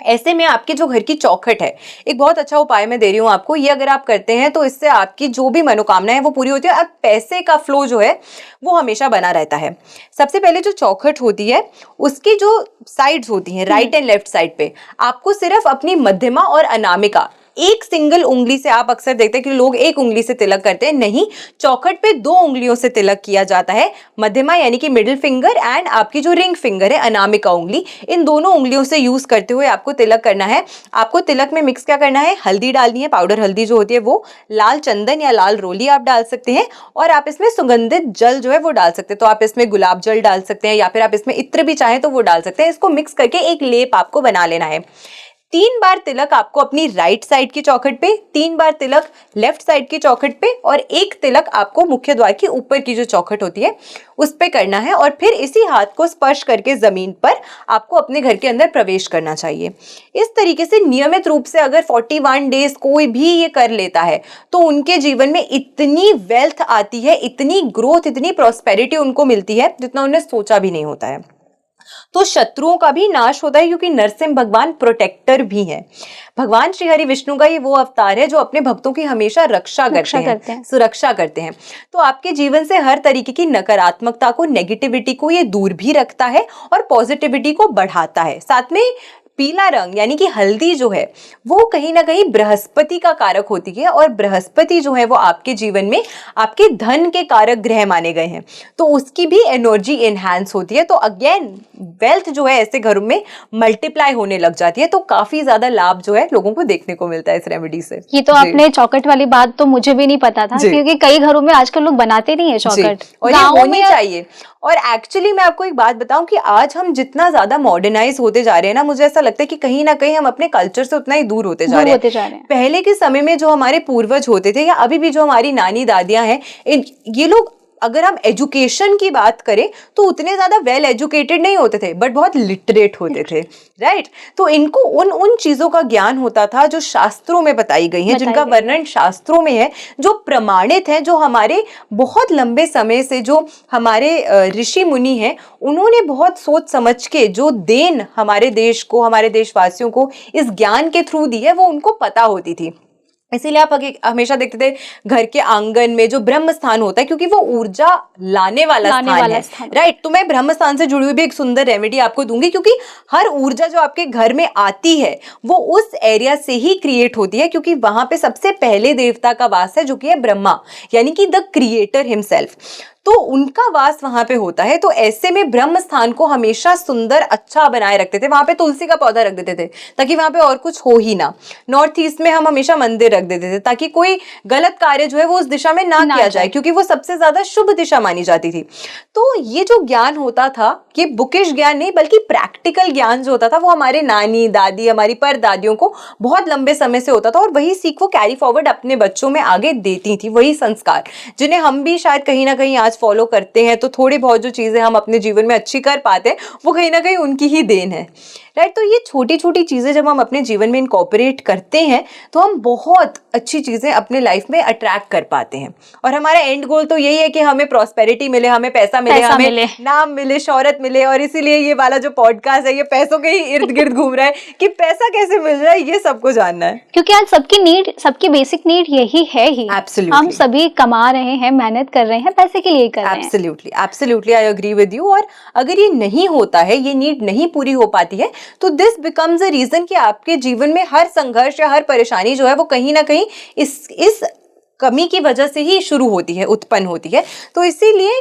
ऐसे में आपकी जो घर की चौखट है, एक बहुत अच्छा उपाय मैं दे रही हूँ आपको। ये अगर आप करते हैं तो इससे आपकी जो भी मनोकामना है वो पूरी होती है और पैसे का फ्लो जो है वो हमेशा बना रहता है। सबसे पहले जो चौखट होती है उसकी जो साइड्स होती हैं, राइट एंड लेफ्ट साइड पे, आपको सिर्फ अपनी मध्यमा और अनामिका, एक सिंगल उंगली से, आप अक्सर देखते हैं कि लोग एक उंगली से तिलक करते हैं, नहीं, चौखट पे 2 उंगलियों से तिलक किया जाता है। मध्यमा यानी कि मिडिल फिंगर एंड आपकी जो रिंग फिंगर है अनामिका उंगली, इन दोनों उंगलियों से यूज करते हुए आपको तिलक करना है। आपको तिलक में मिक्स क्या करना है, हल्दी डालनी है, पाउडर हल्दी जो होती है वो, लाल चंदन या लाल रोली आप डाल सकते हैं और आप इसमें सुगंधित जल जो है वो डाल सकते हैं। तो आप इसमें गुलाब जल डाल सकते हैं या फिर आप इसमें इत्र भी चाहें तो वो डाल सकते हैं। इसको मिक्स करके एक लेप आपको बना लेना है। 3 बार तिलक आपको अपनी राइट साइड की चौखट पे, 3 बार तिलक लेफ्ट साइड की चौखट पे और 1 तिलक आपको मुख्य द्वार की ऊपर की जो चौखट होती है उस पे करना है। और फिर इसी हाथ को स्पर्श करके जमीन पर आपको अपने घर के अंदर प्रवेश करना चाहिए। इस तरीके से नियमित रूप से अगर 41 डेज कोई भी ये कर लेता है तो उनके जीवन में इतनी वेल्थ आती है, इतनी ग्रोथ, इतनी प्रॉस्पेरिटी उनको मिलती है जितना उन्हें सोचा भी नहीं होता है। तो शत्रुओं का भी नाश होता है क्योंकि नरसिंह भगवान प्रोटेक्टर भी हैं। भगवान श्री हरि विष्णु का ये वो अवतार है जो अपने भक्तों की हमेशा रक्षा करते हैं, सुरक्षा करते हैं। तो आपके जीवन से हर तरीके की नकारात्मकता को, नेगेटिविटी को ये दूर भी रखता है और पॉजिटिविटी को बढ़ाता है। साथ में पीला रंग यानी कि हल्दी जो है वो कहीं ना कहीं बृहस्पति का कारक होती है और बृहस्पति जो है वो आपके जीवन में आपके धन के कारक ग्रह माने गए हैं, तो उसकी भी एनर्जी एनहांस होती है। तो अगेन वेल्थ जो है ऐसे घरों में मल्टीप्लाई होने लग जाती है। तो काफी ज्यादा लाभ जो है लोगों को देखने को मिलता है इस रेमेडी से। ये तो आपने चौखट वाली बात तो मुझे भी नहीं पता था, क्योंकि कई घरों में आजकल लोग बनाते नहीं है चौखट, और ये होनी चाहिए। और एक्चुअली मैं आपको एक बात बताऊं कि आज हम जितना ज्यादा मॉडर्नाइज होते जा रहे हैं ना, मुझे ऐसा लगता है कि कहीं ना कहीं हम अपने कल्चर से उतना ही दूर होते जा रहे हैं। पहले के समय में जो हमारे पूर्वज होते थे या अभी भी जो हमारी नानी दादियां हैं, ये लोग, अगर हम एजुकेशन की बात करें तो उतने ज्यादा वेल एजुकेटेड नहीं होते थे बट बहुत लिटरेट होते थे, राइट। तो इनको उन चीजों का ज्ञान होता था जो शास्त्रों में बताई गई हैं, जिनका वर्णन शास्त्रों में है, जो प्रमाणित है, जो हमारे बहुत लंबे समय से जो हमारे ऋषि मुनि हैं उन्होंने बहुत सोच समझ के जो देन हमारे देश को, हमारे देशवासियों को इस ज्ञान के थ्रू दी है वो उनको पता होती थी। इसीलिए आप हमेशा देखते थे घर के आंगन में जो ब्रह्म स्थान होता है, क्योंकि वो ऊर्जा लाने वाला स्थान है, राइट। तो मैं ब्रह्म स्थान से जुड़ी हुई भी एक सुंदर रेमेडी आपको दूंगी, क्योंकि हर ऊर्जा जो आपके घर में आती है वो उस एरिया से ही क्रिएट होती है, क्योंकि वहां पे सबसे पहले देवता का वास है जो कि है ब्रह्मा, यानी कि द क्रिएटर हिमसेल्फ। तो उनका वास वहां पे होता है। तो ऐसे में ब्रह्म स्थान को हमेशा सुंदर, अच्छा बनाए रखते थे। वहां पे तुलसी का पौधा रख देते थे ताकि वहां पे और कुछ हो ही ना। नॉर्थ ईस्ट में हम हमेशा मंदिर रख देते थे ताकि कोई गलत कार्य जो है वो उस दिशा में ना किया जाए, क्योंकि वो सबसे ज्यादा शुभ दिशा मानी जाती थी। तो ये जो ज्ञान होता था, ये बुकिश ज्ञान नहीं बल्कि प्रैक्टिकल ज्ञान जो होता था, वो हमारे नानी दादी, हमारी परदादियों को बहुत लंबे समय से होता था और वही सीख वो कैरी फॉरवर्ड अपने बच्चों में आगे देती थी। वही संस्कार जिन्हें हम भी शायद कहीं ना कहीं आज फॉलो करते हैं। तो थोड़ी बहुत जो चीजें हम अपने जीवन में अच्छी कर पाते हैं वो कहीं ना कहीं उनकी ही देन है, राइट। तो ये छोटी छोटी चीजें जब हम अपने जीवन में इनकॉर्पोरेट करते हैं तो हम बहुत अच्छी चीजें अपने लाइफ में अट्रैक्ट कर पाते हैं। और हमारा एंड गोल तो यही है कि हमें प्रॉस्पेरिटी मिले, हमें पैसा मिले, हमें नाम मिले, शोहरत मिले। और इसीलिए ये वाला जो पॉडकास्ट है ये पैसों के ही इर्द गिर्द घूम रहा है कि पैसा कैसे मिल रहा है, ये सबको जानना है, क्योंकि आज सबकी नीड, सबकी बेसिक नीड यही है ही। Absolutely. हम सभी कमा रहे हैं, मेहनत कर रहे हैं, पैसे के लिए कर रहे हैं। Absolutely, absolutely, I agree with you. और अगर ये नहीं होता है, ये नीड नहीं पूरी हो पाती है, तो दिस बिकम्स अ रीजन कि आपके जीवन में हर संघर्ष या हर परेशानी जो है वो कहीं ना कहीं इस कमी की वजह से ही शुरू होती है, उत्पन्न होती है। तो इसीलिए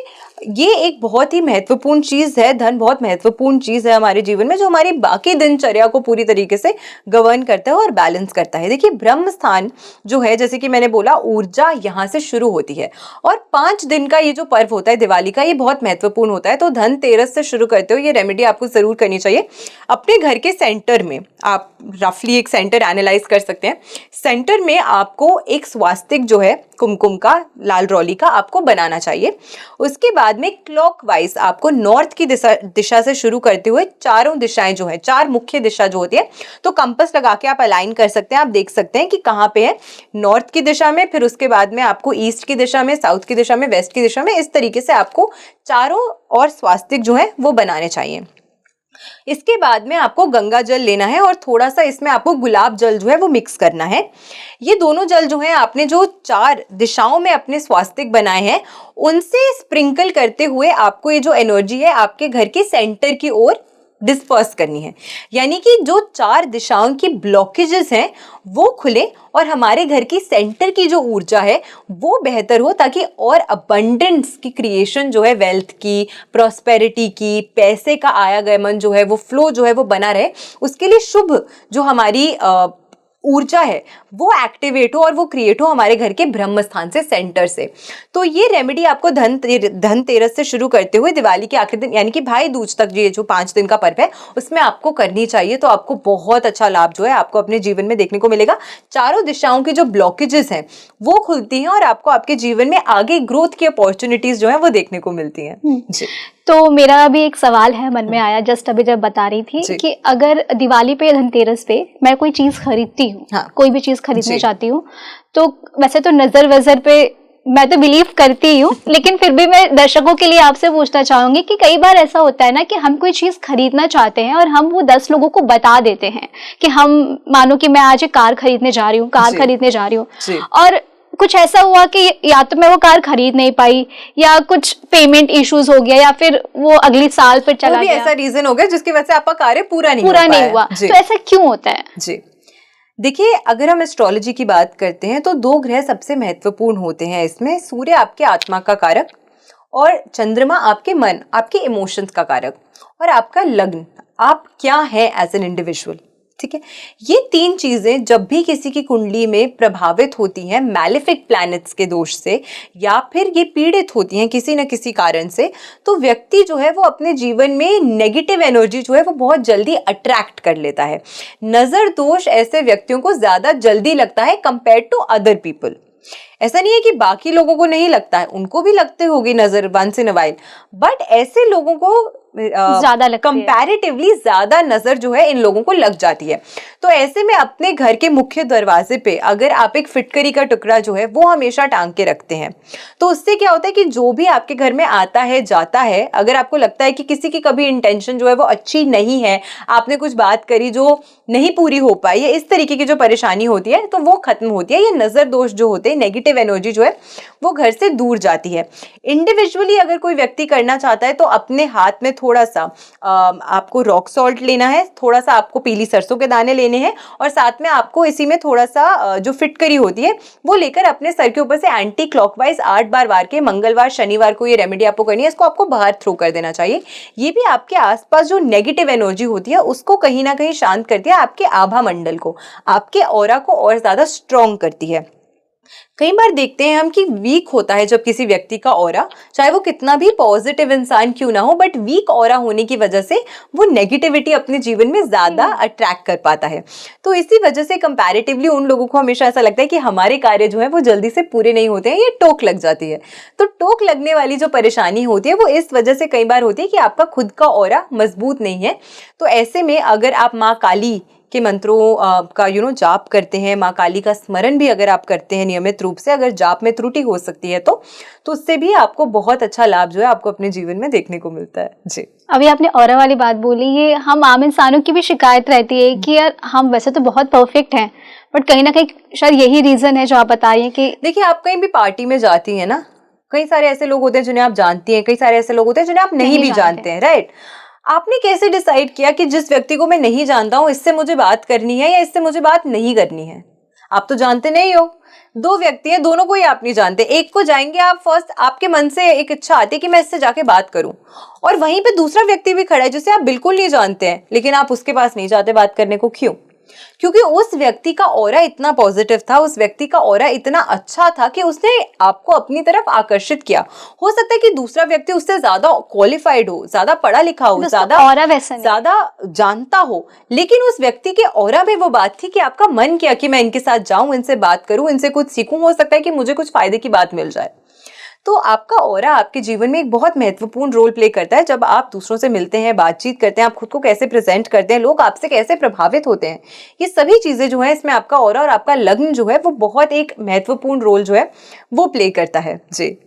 ये एक बहुत ही महत्वपूर्ण चीज है, धन बहुत महत्वपूर्ण चीज है हमारे जीवन में, जो हमारी बाकी दिनचर्या को पूरी तरीके से गवर्न करता है और बैलेंस करता है। देखिए ब्रह्म स्थान जो है, जैसे कि मैंने बोला, ऊर्जा यहाँ से शुरू होती है और 5 दिन का ये जो पर्व होता है दिवाली का, ये बहुत महत्वपूर्ण होता है। तो धनतेरस से शुरू करते हो ये रेमेडी आपको जरूर करनी चाहिए। अपने घर के सेंटर में आप रफली एक सेंटर एनालाइज कर सकते हैं। सेंटर में आपको एक स्वास्तिक जो है कुमकुम का, लाल रौली का, आपको बनाना चाहिए। उसके बाद में क्लॉकवाइज आपको नॉर्थ की दिशा से शुरू करते हुए चारों दिशाएं जो है, 4 मुख्य दिशा जो होती है, तो कंपास लगा के आप अलाइन कर सकते हैं। आप देख सकते हैं कि कहाँ पे है, नॉर्थ की दिशा में, फिर उसके बाद में आपको ईस्ट की दिशा में, साउथ की दिशा में, वेस्ट की दिशा में, इस तरीके से आपको चारों और स्वास्तिक जो है वो बनाने चाहिए। इसके बाद में आपको गंगा जल लेना है और थोड़ा सा इसमें आपको गुलाब जल जो है वो मिक्स करना है। ये दोनों जल जो है आपने जो 4 दिशाओं में अपने स्वास्तिक बनाए हैं उनसे स्प्रिंकल करते हुए आपको ये जो एनर्जी है आपके घर के सेंटर की ओर डिस्पर्स करनी है। यानी कि जो 4 दिशाओं की ब्लॉकेजेस हैं वो खुले और हमारे घर की सेंटर की जो ऊर्जा है वो बेहतर हो, ताकि और अबंडेंस की क्रिएशन जो है, वेल्थ की, प्रॉस्पेरिटी की, पैसे का आयागमन जो है वो फ्लो जो है वो बना रहे। उसके लिए शुभ जो हमारी ऊर्जा है वो एक्टिवेट हो और वो क्रिएट हो हमारे घर के ब्रह्म स्थान से, सेंटर से। तो ये रेमेडी आपको धनतेरस से शुरू करते हुए दिवाली के आखिरी दिन यानी कि भाई दूज तक ये जो 5 दिन का पर्व है उसमें आपको करनी चाहिए। तो आपको बहुत अच्छा लाभ जो है आपको अपने जीवन में देखने को मिलेगा। चारों दिशाओं की जो ब्लॉकेजेस हैं वो खुलती हैं और आपको आपके जीवन में आगे ग्रोथ की अपॉर्चुनिटीज जो है वो देखने को मिलती हैं। जी। तो मेरा अभी एक सवाल है, मन में आया जस्ट अभी जब बता रही थी कि अगर दिवाली पे या धनतेरस पे मैं कोई चीज खरीदती हूँ, कोई भी चीज खरीदना चाहती हूँ, तो वैसे तो नजर वजर पे मैं तो बिलीव करती हूँ, लेकिन फिर भी मैं दर्शकों के लिए आपसे पूछना चाहूंगी कि कई बार ऐसा होता है ना कि हम कोई चीज खरीदना चाहते हैं और हम वो 10 लोगों को बता देते हैं कि हम, मानो कि मैं आज एक कार खरीदने जा रही हूँ, और कुछ ऐसा हुआ कि या तो मैं वो कार खरीद नहीं पाई, या कुछ पेमेंट इश्यूज हो गया, या फिर वो अगली साल फिर चला गया, ऐसा रीजन हो गया जिसकी वजह से आपका कार्य पूरा नहीं हुआ। तो ऐसा क्यों होता है? जी देखिए, अगर हम एस्ट्रोलॉजी की बात करते हैं तो 2 ग्रह सबसे महत्वपूर्ण होते हैं इसमें। सूर्य आपके आत्मा का कारक और चंद्रमा आपके मन, आपके इमोशंस का कारक, और आपका लग्न, आप क्या है एज एन इंडिविजुअल। ठीक है, ये 3 चीजें जब भी किसी की कुंडली में प्रभावित होती हैं मैलेफिक प्लैनेट्स के दोष से, या फिर ये पीड़ित होती हैं किसी न किसी कारण से, तो व्यक्ति जो है वो अपने जीवन में नेगेटिव एनर्जी जो है वो बहुत जल्दी अट्रैक्ट कर लेता है। नजर दोष ऐसे व्यक्तियों को ज्यादा जल्दी लगता है कंपेयर टू अदर पीपल। ऐसा नहीं है कि बाकी लोगों को नहीं लगता है, उनको भी लगते होगी नजर once in a while, but ऐसे लोगों को ज्यादा कंपैरेटिवली ज्यादा नजर जो है इन लोगों को लग जाती है। तो ऐसे में अपने घर के मुख्य दरवाजे पे अगर आप एक फिटकरी का टुकड़ा जो है वो हमेशा टांग के रखते हैं, तो उससे क्या होता है कि जो भी आपके घर में आता है जाता है, अगर आपको लगता है कि किसी की कभी इंटेंशन जो है वो अच्छी नहीं है, आपने कुछ बात करी जो नहीं पूरी हो पाई है, इस तरीके की जो परेशानी होती है, तो वो खत्म होती है। ये नजर दोष जो होते हैं, नेगेटिव एनर्जी जो है वो घर से दूर जाती है। इंडिविजुअली अगर कोई व्यक्ति करना चाहता है तो अपने हाथ में थोड़ा सा आपको रॉक सॉल्ट लेना है, थोड़ा सा आपको पीली सरसों के दाने लेने हैं, और साथ में आपको इसी में थोड़ा सा जो फिटकरी होती है वो लेकर अपने सर के ऊपर से एंटी क्लॉकवाइज 8 बार वार के, मंगलवार शनिवार को ये रेमेडी आपको करनी है। इसको आपको बाहर थ्रो कर देना चाहिए। ये भी आपके आसपास जो नेगेटिव एनर्जी होती है उसको कहीं ना कहीं शांत करती है, आपके आभा मंडल को, आपके ऑरा को और ज्यादा स्ट्रॉन्ग करती है। कई बार देखते हैं हम कि वीक होता है जब किसी व्यक्ति का ऑरा, चाहे वो कितना भी पॉजिटिव इंसान क्यों ना हो, बट वीक ऑरा होने की वजह से वो नेगेटिविटी अपने जीवन में ज्यादा अट्रैक्ट कर पाता है। तो इसी वजह से कंपैरेटिवली उन लोगों को हमेशा ऐसा लगता है कि हमारे कार्य जो है वो जल्दी से पूरे नहीं होते हैं, ये टोक लग जाती है। तो टोक लगने वाली जो परेशानी होती है वो इस वजह से कई बार होती है कि आपका खुद का ऑरा मजबूत नहीं है। तो ऐसे में अगर आप माँ काली के मंत्रों का जाप करते हैं, माँ काली का स्मरण भी अगर आप करते हैं नियमित रूप से, अगर जाप में त्रुटि हो सकती है तो उससे भी आपको बहुत अच्छा लाभ जो है आपको अपने जीवन में देखने को मिलता है। जी, अभी आपने ऑरा वाली बात बोली, ये हम आम इंसानों की भी शिकायत रहती है कि यार हम वैसे तो बहुत परफेक्ट हैं, बट कहीं ना कहीं शायद यही रीजन है जो आप बता रही हैं कि देखिए, आप कहीं भी पार्टी में जाती हैं ना, कई सारे ऐसे लोग होते हैं जिन्हें आप जानती हैं, कई सारे ऐसे लोग होते हैं जिन्हें आप नहीं भी जानते हैं, राइट। आपने कैसे डिसाइड किया कि जिस व्यक्ति को मैं नहीं जानता हूं इससे मुझे बात करनी है या इससे मुझे बात नहीं करनी है? आप तो जानते नहीं हो। दो व्यक्ति हैं, दोनों को ही आप नहीं जानते। एक को जाएंगे आप फर्स्ट, आपके मन से एक इच्छा आती है कि मैं इससे जाके बात करूं, और वहीं पे दूसरा व्यक्ति भी खड़ा है जिसे आप बिल्कुल नहीं जानते हैं, लेकिन आप उसके पास नहीं जाते बात करने को। क्यों? क्योंकि उस व्यक्ति का ऑरा इतना पॉजिटिव था, उस व्यक्ति का ऑरा इतना अच्छा था कि उसने आपको अपनी तरफ आकर्षित किया। हो सकता है कि दूसरा व्यक्ति उससे ज्यादा क्वालिफाइड हो, ज्यादा पढ़ा लिखा हो, ज्यादा जानता हो, लेकिन उस व्यक्ति के ऑरा में वो बात थी कि आपका मन किया कि मैं इनके साथ जाऊं, इनसे बात करूं, इनसे कुछ सीखूं, हो सकता है कि मुझे कुछ फायदे की बात मिल जाए। तो आपका ऑरा आपके जीवन में एक बहुत महत्वपूर्ण रोल प्ले करता है। जब आप दूसरों से मिलते हैं, बातचीत करते हैं, आप खुद को कैसे प्रेजेंट करते हैं, लोग आपसे कैसे प्रभावित होते हैं, ये सभी चीजें जो है, इसमें आपका ऑरा और आपका लग्न जो है वो बहुत एक महत्वपूर्ण रोल जो है वो प्ले करता है। जी।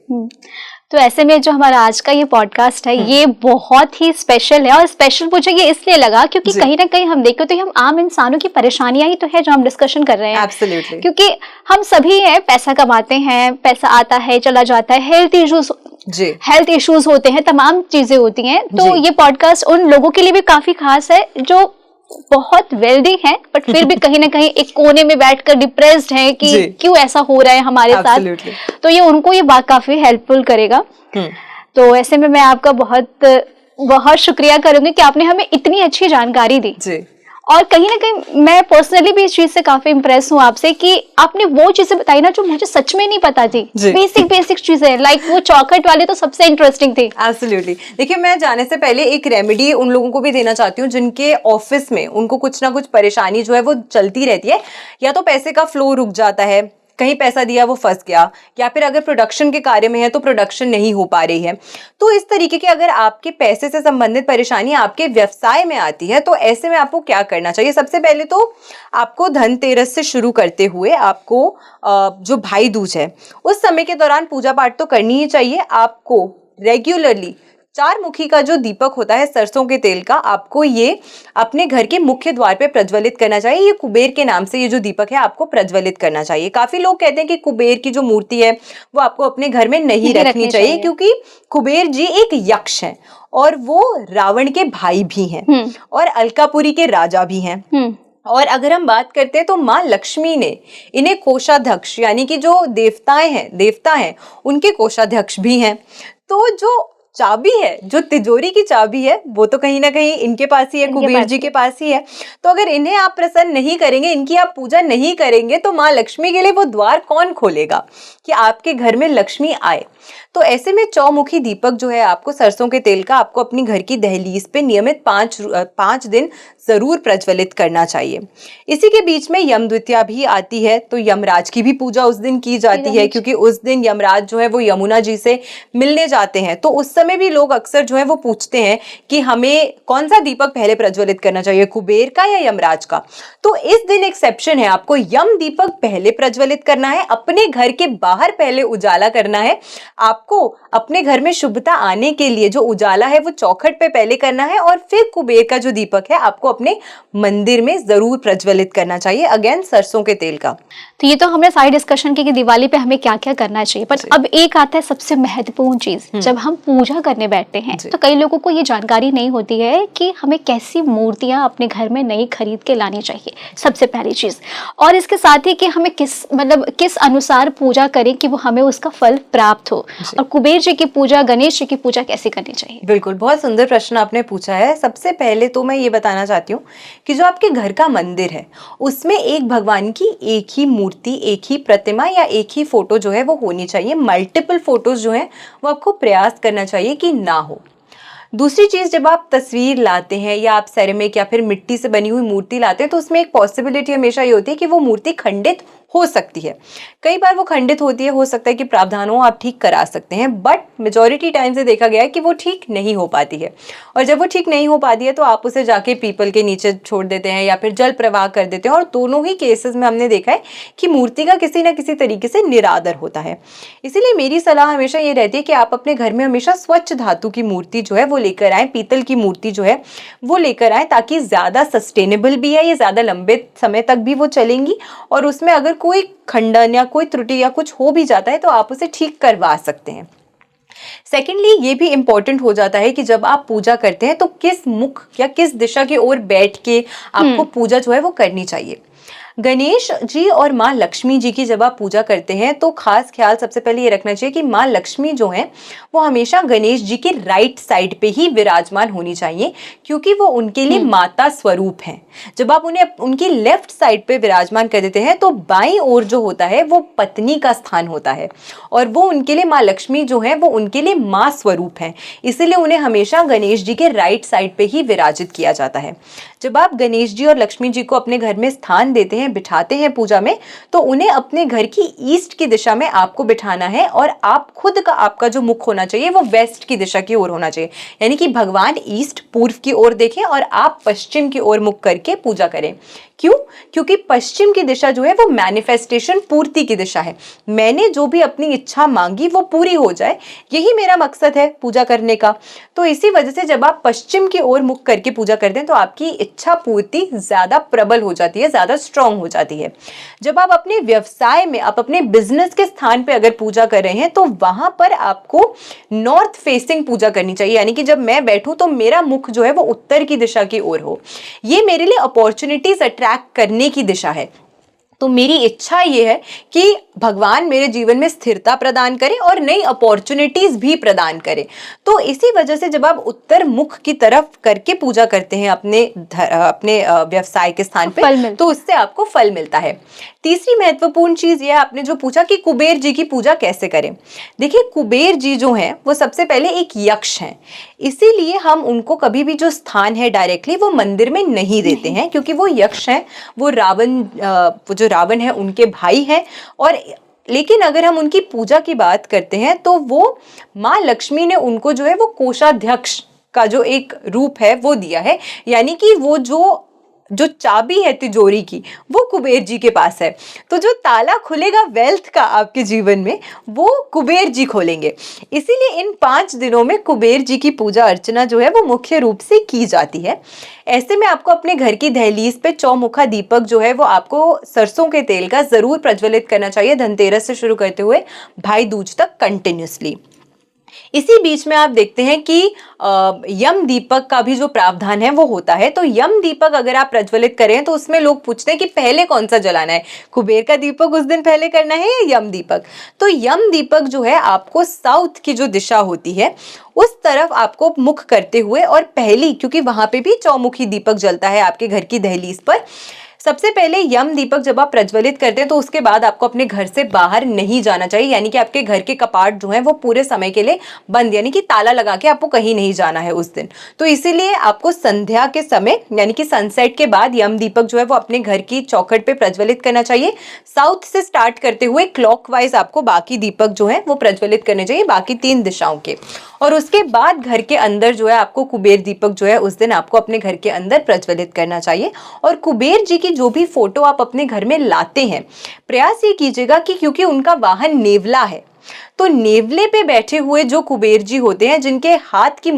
तो ऐसे में जो हमारा आज का ये पॉडकास्ट है ये बहुत ही स्पेशल है, और स्पेशल मुझे ये इसलिए लगा क्योंकि कहीं ना कहीं हम देखें तो हम आम इंसानों की परेशानियां ही तो है जो हम डिस्कशन कर रहे हैं। Absolutely. क्योंकि हम सभी हैं, पैसा कमाते हैं, पैसा आता है चला जाता है, हेल्थ इश्यूज होते हैं, तमाम चीजें होती हैं। तो ये पॉडकास्ट उन लोगों के लिए भी काफी खास है जो बहुत वेल्दी हैं बट फिर भी कहीं ना कहीं एक कोने में बैठकर डिप्रेस्ड हैं कि क्यों ऐसा हो रहा है हमारे साथ। तो ये उनको ये बात काफी हेल्पफुल करेगा। तो ऐसे में मैं आपका बहुत बहुत शुक्रिया करूंगी कि आपने हमें इतनी अच्छी जानकारी दी जी। और कहीं ना कहीं मैं पर्सनली भी इस चीज से काफी इम्प्रेस हूँ आपसे कि आपने वो चीजें बताई ना जो मुझे सच में नहीं पता थी। बेसिक चीजें लाइक वो चौखट वाली तो सबसे इंटरेस्टिंग थी। एब्सोल्युटली। देखिए, मैं जाने से पहले एक रेमेडी उन लोगों को भी देना चाहती हूँ जिनके ऑफिस में उनको कुछ ना कुछ परेशानी जो है वो चलती रहती है। या तो पैसे का फ्लो रुक जाता है, कहीं पैसा दिया वो फंस गया, या फिर अगर प्रोडक्शन के कार्य में है तो प्रोडक्शन नहीं हो पा रही है। तो इस तरीके के अगर आपके पैसे से संबंधित परेशानी आपके व्यवसाय में आती है तो ऐसे में आपको क्या करना चाहिए? सबसे पहले तो आपको धनतेरस से शुरू करते हुए आपको जो भाई दूज है उस समय के दौरान पूजा पाठ तो करनी ही चाहिए। आपको रेगुलरली 4 मुखी का जो दीपक होता है सरसों के तेल का, आपको ये अपने घर के मुख्य द्वार पे प्रज्वलित करना चाहिए। ये कुबेर के नाम से ये जो दीपक है आपको प्रज्वलित करना चाहिए। काफी लोग कहते हैं कि कुबेर की जो मूर्ति है वो आपको अपने घर में नहीं रखनी चाहिए क्योंकि कुबेर जी एक यक्ष हैं और वो रावण के भाई भी हैं और अलकापुरी के राजा भी हैं। और अगर हम बात करते हैं तो माँ लक्ष्मी ने इन्हें कोषाध्यक्ष यानी कि जो देवता हैं उनके कोषाध्यक्ष भी हैं। तो जो चाबी है, जो तिजोरी की चाबी है, वो तो कहीं ना कहीं इनके पास ही है, कुबेर जी के पास ही है। तो अगर इन्हें आप प्रसन्न नहीं करेंगे, इनकी आप पूजा नहीं करेंगे तो माँ लक्ष्मी के लिए वो द्वार कौन खोलेगा कि आपके घर में लक्ष्मी आए? तो ऐसे में चौमुखी दीपक जो है आपको सरसों के तेल का आपको अपनी घर की दहलीज पे नियमित 5 दिन जरूर प्रज्वलित करना चाहिए। इसी के बीच में यम द्वितीया भी आती है तो यमराज की भी पूजा उस दिन की जाती है क्योंकि उस दिन यमराज जो है वो यमुना जी से मिलने जाते हैं। तो उस समय भी लोग अक्सर जो है वो पूछते हैं कि हमें कौन सा दीपक पहले प्रज्वलित करना चाहिए, कुबेर का या यमराज का? तो इस दिन एक्सेप्शन है, आपको यम दीपक पहले प्रज्वलित करना है, अपने घर के बाहर पहले उजाला करना है। आपको अपने घर में शुभता आने के लिए जो उजाला है वो चौखट पे पहले करना है और फिर कुबेर का जो दीपक है आपको अपने मंदिर में जरूर प्रज्वलित करना चाहिए, अगेन सरसों के तेल का। तो ये तो हमने सारी डिस्कशन की कि दिवाली पे हमें क्या क्या करना चाहिए, पर अब एक आता है सबसे महत्वपूर्ण चीज, जब हम पूजा करने बैठते हैं तो कई लोगों को ये जानकारी नहीं होती है कि हमें कैसी मूर्तियां अपने घर में नई खरीद के लानी चाहिए, सबसे पहली चीज। और इसके साथ ही कि हमें किस अनुसार पूजा करें कि वो हमें उसका फल प्राप्त हो, और कुबेर जी की पूजा, गणेश जी की पूजा कैसे करनी चाहिए? बिल्कुल, बहुत सुंदर प्रश्न आपने पूछा है। सबसे पहले तो मैं ये बताना चाहती हूँ कि जो आपके घर का मंदिर है उसमें एक भगवान की एक ही मूर्ति, एक ही प्रतिमा या एक ही फोटो जो है वो होनी चाहिए। मल्टीपल फोटोज जो है वो आपको प्रयास करना चाहिए कि ना हो। दूसरी चीज, जब आप तस्वीर लाते हैं या आप सेरेमिक या फिर मिट्टी से बनी हुई मूर्ति लाते हैं तो उसमें एक पॉसिबिलिटी हमेशा ये होती है कि वो मूर्ति खंडित हो सकती है। कई बार वो खंडित होती है, हो सकता है कि प्रावधानों आप ठीक करा सकते हैं, बट मेजॉरिटी टाइम से देखा गया है कि वो ठीक नहीं हो पाती है। और जब वो ठीक नहीं हो पाती है तो आप उसे जाके पीपल के नीचे छोड़ देते हैं या फिर जल प्रवाह कर देते हैं, और दोनों ही केसेस में हमने देखा है कि मूर्ति का किसी न किसी तरीके से निरादर होता है। इसीलिए मेरी सलाह हमेशा ये रहती है कि आप अपने घर में हमेशा स्वच्छ धातु की मूर्ति जो है वो लेकर आए, पीतल की मूर्ति जो है वो लेकर आए, ताकि ज्यादा सस्टेनेबल भी है, ये ज्यादा लंबे समय तक भी वो चलेंगी, और उसमें अगर कोई खंडन या कोई त्रुटि या कुछ हो भी जाता है तो आप उसे ठीक करवा सकते हैं। सेकेंडली, ये भी इंपॉर्टेंट हो जाता है कि जब आप पूजा करते हैं तो किस मुख या किस दिशा की ओर बैठ के आपको पूजा जो है वो करनी चाहिए। गणेश जी और माँ लक्ष्मी जी की जब आप पूजा करते हैं तो खास ख्याल सबसे पहले ये रखना चाहिए कि माँ लक्ष्मी जो है वो हमेशा गणेश जी के राइट साइड पे ही विराजमान होनी चाहिए, क्योंकि वो उनके लिए माता स्वरूप हैं। जब आप उन्हें उनकी लेफ्ट साइड पे विराजमान कर देते हैं तो बाईं ओर जो होता है वो पत्नी का स्थान होता है, और वो उनके लिए माँ लक्ष्मी जो है वो उनके लिए माँ स्वरूप हैं। इसीलिए उन्हें हमेशा गणेश जी के राइट साइड पे ही विराजित किया जाता है। जब आप गणेश जी और लक्ष्मी जी को अपने घर में स्थान देते हैं, बिठाते हैं पूजा में, तो उन्हें अपने घर की ईस्ट की दिशा में आपको बिठाना है, और आप खुद का आपका जो मुख होना चाहिए वो वेस्ट की दिशा की ओर होना चाहिए। यानी कि भगवान ईस्ट पूर्व की ओर देखें और आप पश्चिम की ओर मुख करके पूजा करें। क्यों? क्योंकि पश्चिम की दिशा जो है वो मैनिफेस्टेशन, पूर्ति की दिशा है। मैंने जो भी अपनी इच्छा मांगी वो पूरी हो जाए, यही मेरा मकसद है पूजा करने का। तो इसी वजह से जब आप पश्चिम की ओर मुख करके पूजा करते हैं तो आपकी इच्छा पूर्ति ज्यादा प्रबल हो जाती है, ज्यादा स्ट्रांग हो जाती है। जब आप अपने व्यवसाय में, आप अपने बिजनेस के स्थान पे अगर पूजा कर रहे हैं तो वहां पर आपको नॉर्थ फेसिंग पूजा करनी चाहिए। यानी कि जब मैं बैठूं तो मेरा मुख जो है वो उत्तर की दिशा की ओर हो। ये मेरे लिए अपॉर्चुनिटीज अट्रैक्ट करने की दिशा है। तो मेरी इच्छा ये है कि भगवान मेरे जीवन में स्थिरता प्रदान करें और नई अपॉर्चुनिटीज भी प्रदान करें। तो इसी वजह से जब आप उत्तर मुख की तरफ करके पूजा करते हैं अपने व्यवसाय के स्थान पे, तो उससे आपको फल मिलता है। तीसरी महत्वपूर्ण चीज यह, आपने जो पूछा कि कुबेर जी की पूजा कैसे करें। देखिए, कुबेर जी जो हैं वो सबसे पहले एक यक्ष हैं, इसीलिए हम उनको कभी भी जो स्थान है डायरेक्टली वो मंदिर में नहीं देते हैं, क्योंकि वो यक्ष हैं, वो जो रावण है उनके भाई हैं। और लेकिन अगर हम उनकी पूजा की बात करते हैं तो वो माँ लक्ष्मी ने उनको जो है वो कोषाध्यक्ष का जो एक रूप है वो दिया है। यानी कि वो जो चाबी है तिजोरी की वो कुबेर जी के पास है। तो जो ताला खुलेगा वेल्थ का आपके जीवन में वो कुबेर जी खोलेंगे। इसीलिए इन 5 दिनों में कुबेर जी की पूजा अर्चना जो है वो मुख्य रूप से की जाती है। ऐसे में आपको अपने घर की दहलीज पे चौमुखा दीपक जो है वो आपको सरसों के तेल का जरूर प्रज्वलित करना चाहिए, धनतेरस से शुरू करते हुए भाई दूज तक कंटिन्यूसली। इसी बीच में आप देखते हैं कि यम दीपक का भी जो प्रावधान है वो होता है। तो यम दीपक अगर आप प्रज्वलित करें तो उसमें लोग पूछते हैं कि पहले कौन सा जलाना है, कुबेर का दीपक उस दिन पहले करना है या यम दीपक। तो यम दीपक जो है आपको साउथ की जो दिशा होती है उस तरफ आपको मुख करते हुए, और पहली, क्योंकि वहां पे भी चौमुखी दीपक जलता है आपके घर की दहलीज पर, सबसे पहले यम दीपक जब आप प्रज्वलित करते हैं तो उसके बाद आपको अपने घर से बाहर नहीं जाना चाहिए। यानी कि आपके घर के कपाट जो हैं वो पूरे समय के लिए बंद, यानी कि ताला लगा के आपको कहीं नहीं जाना है उस दिन। तो इसीलिए आपको संध्या के समय यानी कि सनसेट के बाद यम दीपक जो है वो अपने घर की चौखट पे प्रज्वलित करना चाहिए। साउथ से स्टार्ट करते हुए क्लॉकवाइज आपको बाकी दीपक जो है वो प्रज्वलित करने चाहिए, बाकी 3 दिशाओं के। और उसके बाद घर के अंदर जो है आपको कुबेर दीपक जो है उस दिन आपको अपने घर के अंदर प्रज्वलित करना चाहिए। और कुबेर जी की जो भी फोटो आप अपने घर में लाते हैं, प्रयास ये कीजिएगा कि क्योंकि उनका वाहन नेवला है, तो नेवले पे बैठे हुए जो कुबेर जी होते हैं, जिनकी हाथ की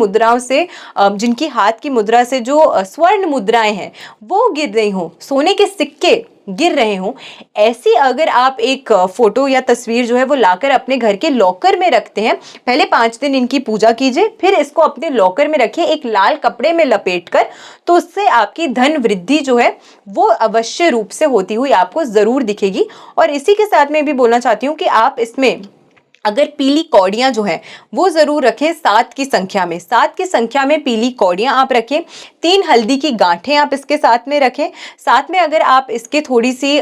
मुद्रा से जो स्वर्ण मुद्राएं हैं वो गिर रही हो, सोने के सिक्के गिर रहे हो, ऐसी अगर आप एक फोटो या तस्वीर जो है वो लाकर अपने घर के लॉकर में रखते हैं, पहले 5 दिन इनकी पूजा कीजिए, फिर इसको अपने लॉकर में रखिए एक लाल कपड़े में लपेटकर, तो उससे आपकी धन वृद्धि जो है वो अवश्य रूप से होती हुई आपको जरूर दिखेगी। और इसी के साथ में भी बोलना चाहती हूँ कि आप इसमें अगर पीली कौड़ियां जो है वो जरूर रखें, 7 की संख्या में, 7 की संख्या में पीली कौड़ियां आप रखें। 3 हल्दी की गांठें आप इसके साथ में रखें। साथ में अगर आप इसके थोड़ी सी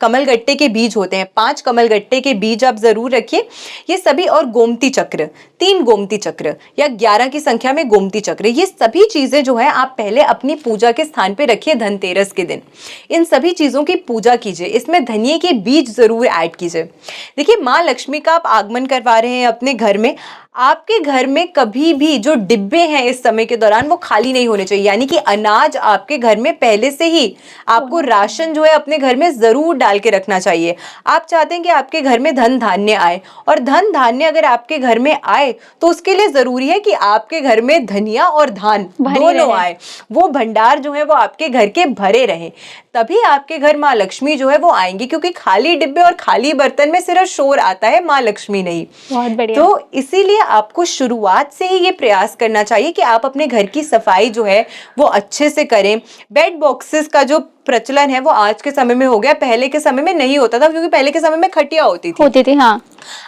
कमलगट्टे के बीज होते हैं, 5 कमलगट्टे के बीज आप जरूर रखिए, ये सभी। और गोमती चक्र, 3 गोमती चक्र या 11 की संख्या में गोमती चक्र, ये सभी चीजें जो है आप पहले अपनी पूजा के स्थान पे रखिए धनतेरस के दिन। इन सभी चीजों की पूजा कीजिए, इसमें धनिये के बीज जरूर ऐड कीजिए। देखिए, माँ लक्ष्मी का आप आगमन करवा रहे हैं अपने घर में, आपके घर में कभी भी जो डिब्बे हैं इस समय के दौरान वो खाली नहीं होने चाहिए। यानी कि अनाज आपके घर में पहले से ही आपको राशन जो है अपने घर में जरूर डाल के रखना चाहिए। आप चाहते हैं कि आपके घर में धन धान्य आए, और धन धान्य अगर आपके घर में आए तो उसके लिए जरूरी है कि आपके घर में धनिया और धान दोनों आए, वो भंडार जो है वो आपके घर के भरे रहे। तभी आपके घर माँ लक्ष्मी जो है वो आएंगी, क्योंकि खाली डिब्बे और खाली बर्तन में सिर्फ शोर आता है, माँ लक्ष्मी नहीं। बहुत बढ़िया। तो इसीलिए आपको शुरुआत से ही ये प्रयास करना चाहिए कि आप अपने घर की सफाई जो है वो अच्छे से करें। बेड बॉक्सेस का जो प्रचलन है वो आज के समय में हो गया, पहले के समय में नहीं होता था, क्योंकि पहले के समय में खटिया होती थी। हाँ।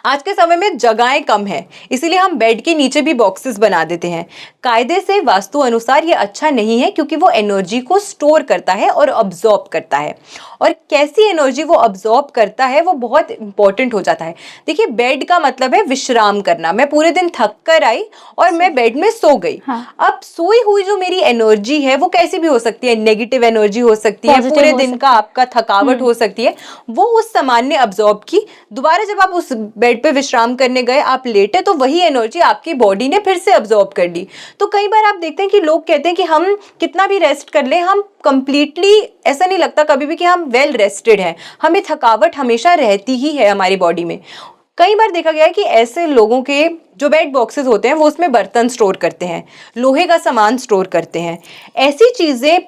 आज के समय में जगहें कम है, इसीलिए हम बेड के नीचे भी बॉक्सेस बना देते हैं। कायदे से वास्तु अनुसार ये अच्छा नहीं है, क्योंकि वो एनर्जी को स्टोर करता है और अब्सॉर्ब करता है, और कैसी एनर्जी वो अब्सॉर्ब करता है वो बहुत इंपॉर्टेंट हो जाता है। देखिए, बेड का मतलब है विश्राम करना। मैं पूरे दिन थक कर आई और मैं बेड में सो गई। हाँ। अब सोई हुई जो मेरी एनर्जी है वो कैसी भी हो सकती है, नेगेटिव एनर्जी हो सकती है, Positive पूरे हो दिन सकती का आपका थकावट हो सकती है, वो उस सामान ने अब्सॉर्ब की। दोबारा जब आप उस बेड पे विश्राम करने गए, आप लेटे, तो वही एनर्जी आपकी बॉडी ने फिर से अब्सॉर्ब कर ली। तो कई बार आप देखते हैं कि लोग कहते हैं कि हम कितना भी रेस्ट कर लें, हम कंप्लीटली ऐसा नहीं लगता कभी भी कि हम वेल रेस्टेड हैं। हमें थकावट हमेशा रहती ही है हमारी बॉडी में। कई बार देखा गया है कि ऐसे लोगों के जो बेड बॉक्सेस होते हैं वो उसमें बर्तन स्टोर करते हैं, लोहे का सामान स्टोर करते हैं। ऐसी चीजें,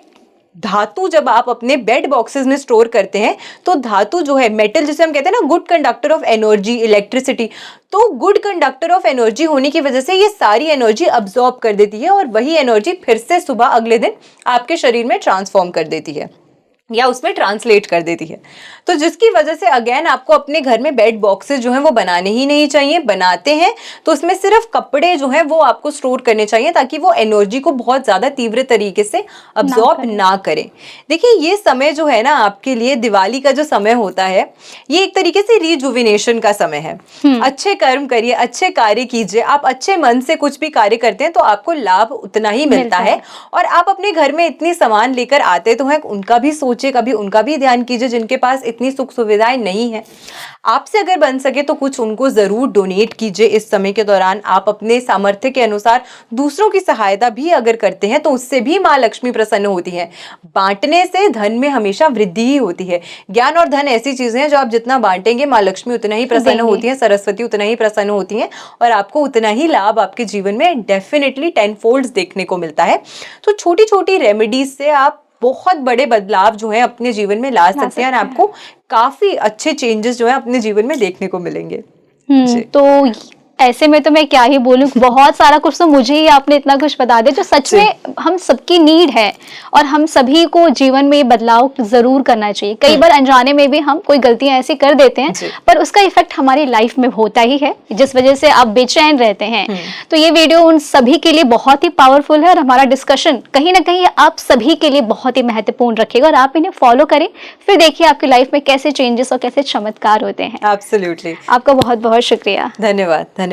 धातु जब आप अपने बेड बॉक्सेस में स्टोर करते हैं, तो धातु जो है, मेटल जिसे हम कहते हैं ना, good conductor of energy, electricity, तो गुड कंडक्टर ऑफ एनर्जी होने की वजह से ये सारी एनर्जी अब्सॉर्ब कर देती है, और वही एनर्जी फिर से सुबह अगले दिन आपके शरीर में ट्रांसफॉर्म कर देती है या उसमें ट्रांसलेट कर देती है। तो जिसकी वजह से अगेन आपको अपने घर में बेड बॉक्सेस जो हैं वो बनाने ही नहीं चाहिए। बनाते हैं तो उसमें सिर्फ कपड़े जो हैं वो आपको स्टोर करने चाहिए, ताकि वो एनर्जी को बहुत ज्यादा तीव्र तरीके से अब्सॉर्ब ना करें। देखिए, ये समय जो है ना आपके लिए, दिवाली का जो समय होता है, ये एक तरीके से रिजुविनेशन का समय है। अच्छे कर्म करिए, अच्छे कार्य कीजिए। आप अच्छे मन से कुछ भी कार्य करते हैं तो आपको लाभ उतना ही मिलता है। और आप अपने घर में इतनी सामान लेकर आते तो हैं, उनका भी सोचिए, कभी उनका भी ध्यान कीजिए जिनके पास इतनी सुख सुविधाएं नहीं है। आपसे अगर बन सके तो कुछ उनको जरूर डोनेट कीजिए इस समय के दौरान। आप अपने सामर्थ्य के अनुसार दूसरों की सहायता भी अगर करते हैं तो उससे भी माँ लक्ष्मी प्रसन्न होती है। बांटने से धन में हमेशा वृद्धि ही होती है। ज्ञान और धन ऐसी चीजें हैं जो आप जितना बांटेंगे, माँ लक्ष्मी उतना ही प्रसन्न होती है, सरस्वती उतना ही प्रसन्न होती है, और आपको उतना ही लाभ आपके जीवन में डेफिनेटली 10 फोल्ड्स देखने को मिलता है। तो छोटी छोटी रेमेडीज से आप बहुत बड़े बदलाव जो है अपने जीवन में ला सकते हैं, और आपको काफी अच्छे चेंजेस जो है अपने जीवन में देखने को मिलेंगे। तो ऐसे में तो मैं क्या ही बोलूं, बहुत सारा कुछ तो मुझे ही आपने इतना कुछ बता दिया जो सच में हम सबकी नीड है, और हम सभी को जीवन में ये बदलाव जरूर करना चाहिए। कई बार अनजाने में भी हम कोई गलतियां ऐसी कर देते हैं, पर उसका इफेक्ट हमारी लाइफ में होता ही है, जिस वजह से आप बेचैन रहते हैं। तो ये वीडियो उन सभी के लिए बहुत ही पावरफुल है, और हमारा डिस्कशन कहीं ना कहीं आप सभी के लिए बहुत ही महत्वपूर्ण रखेगा, और आप इन्हें फॉलो करें, फिर देखिए आपकी लाइफ में कैसे चेंजेस और कैसे चमत्कार होते हैं। एब्सोल्युटली। आपका बहुत बहुत शुक्रिया। धन्यवाद। धन्यवाद।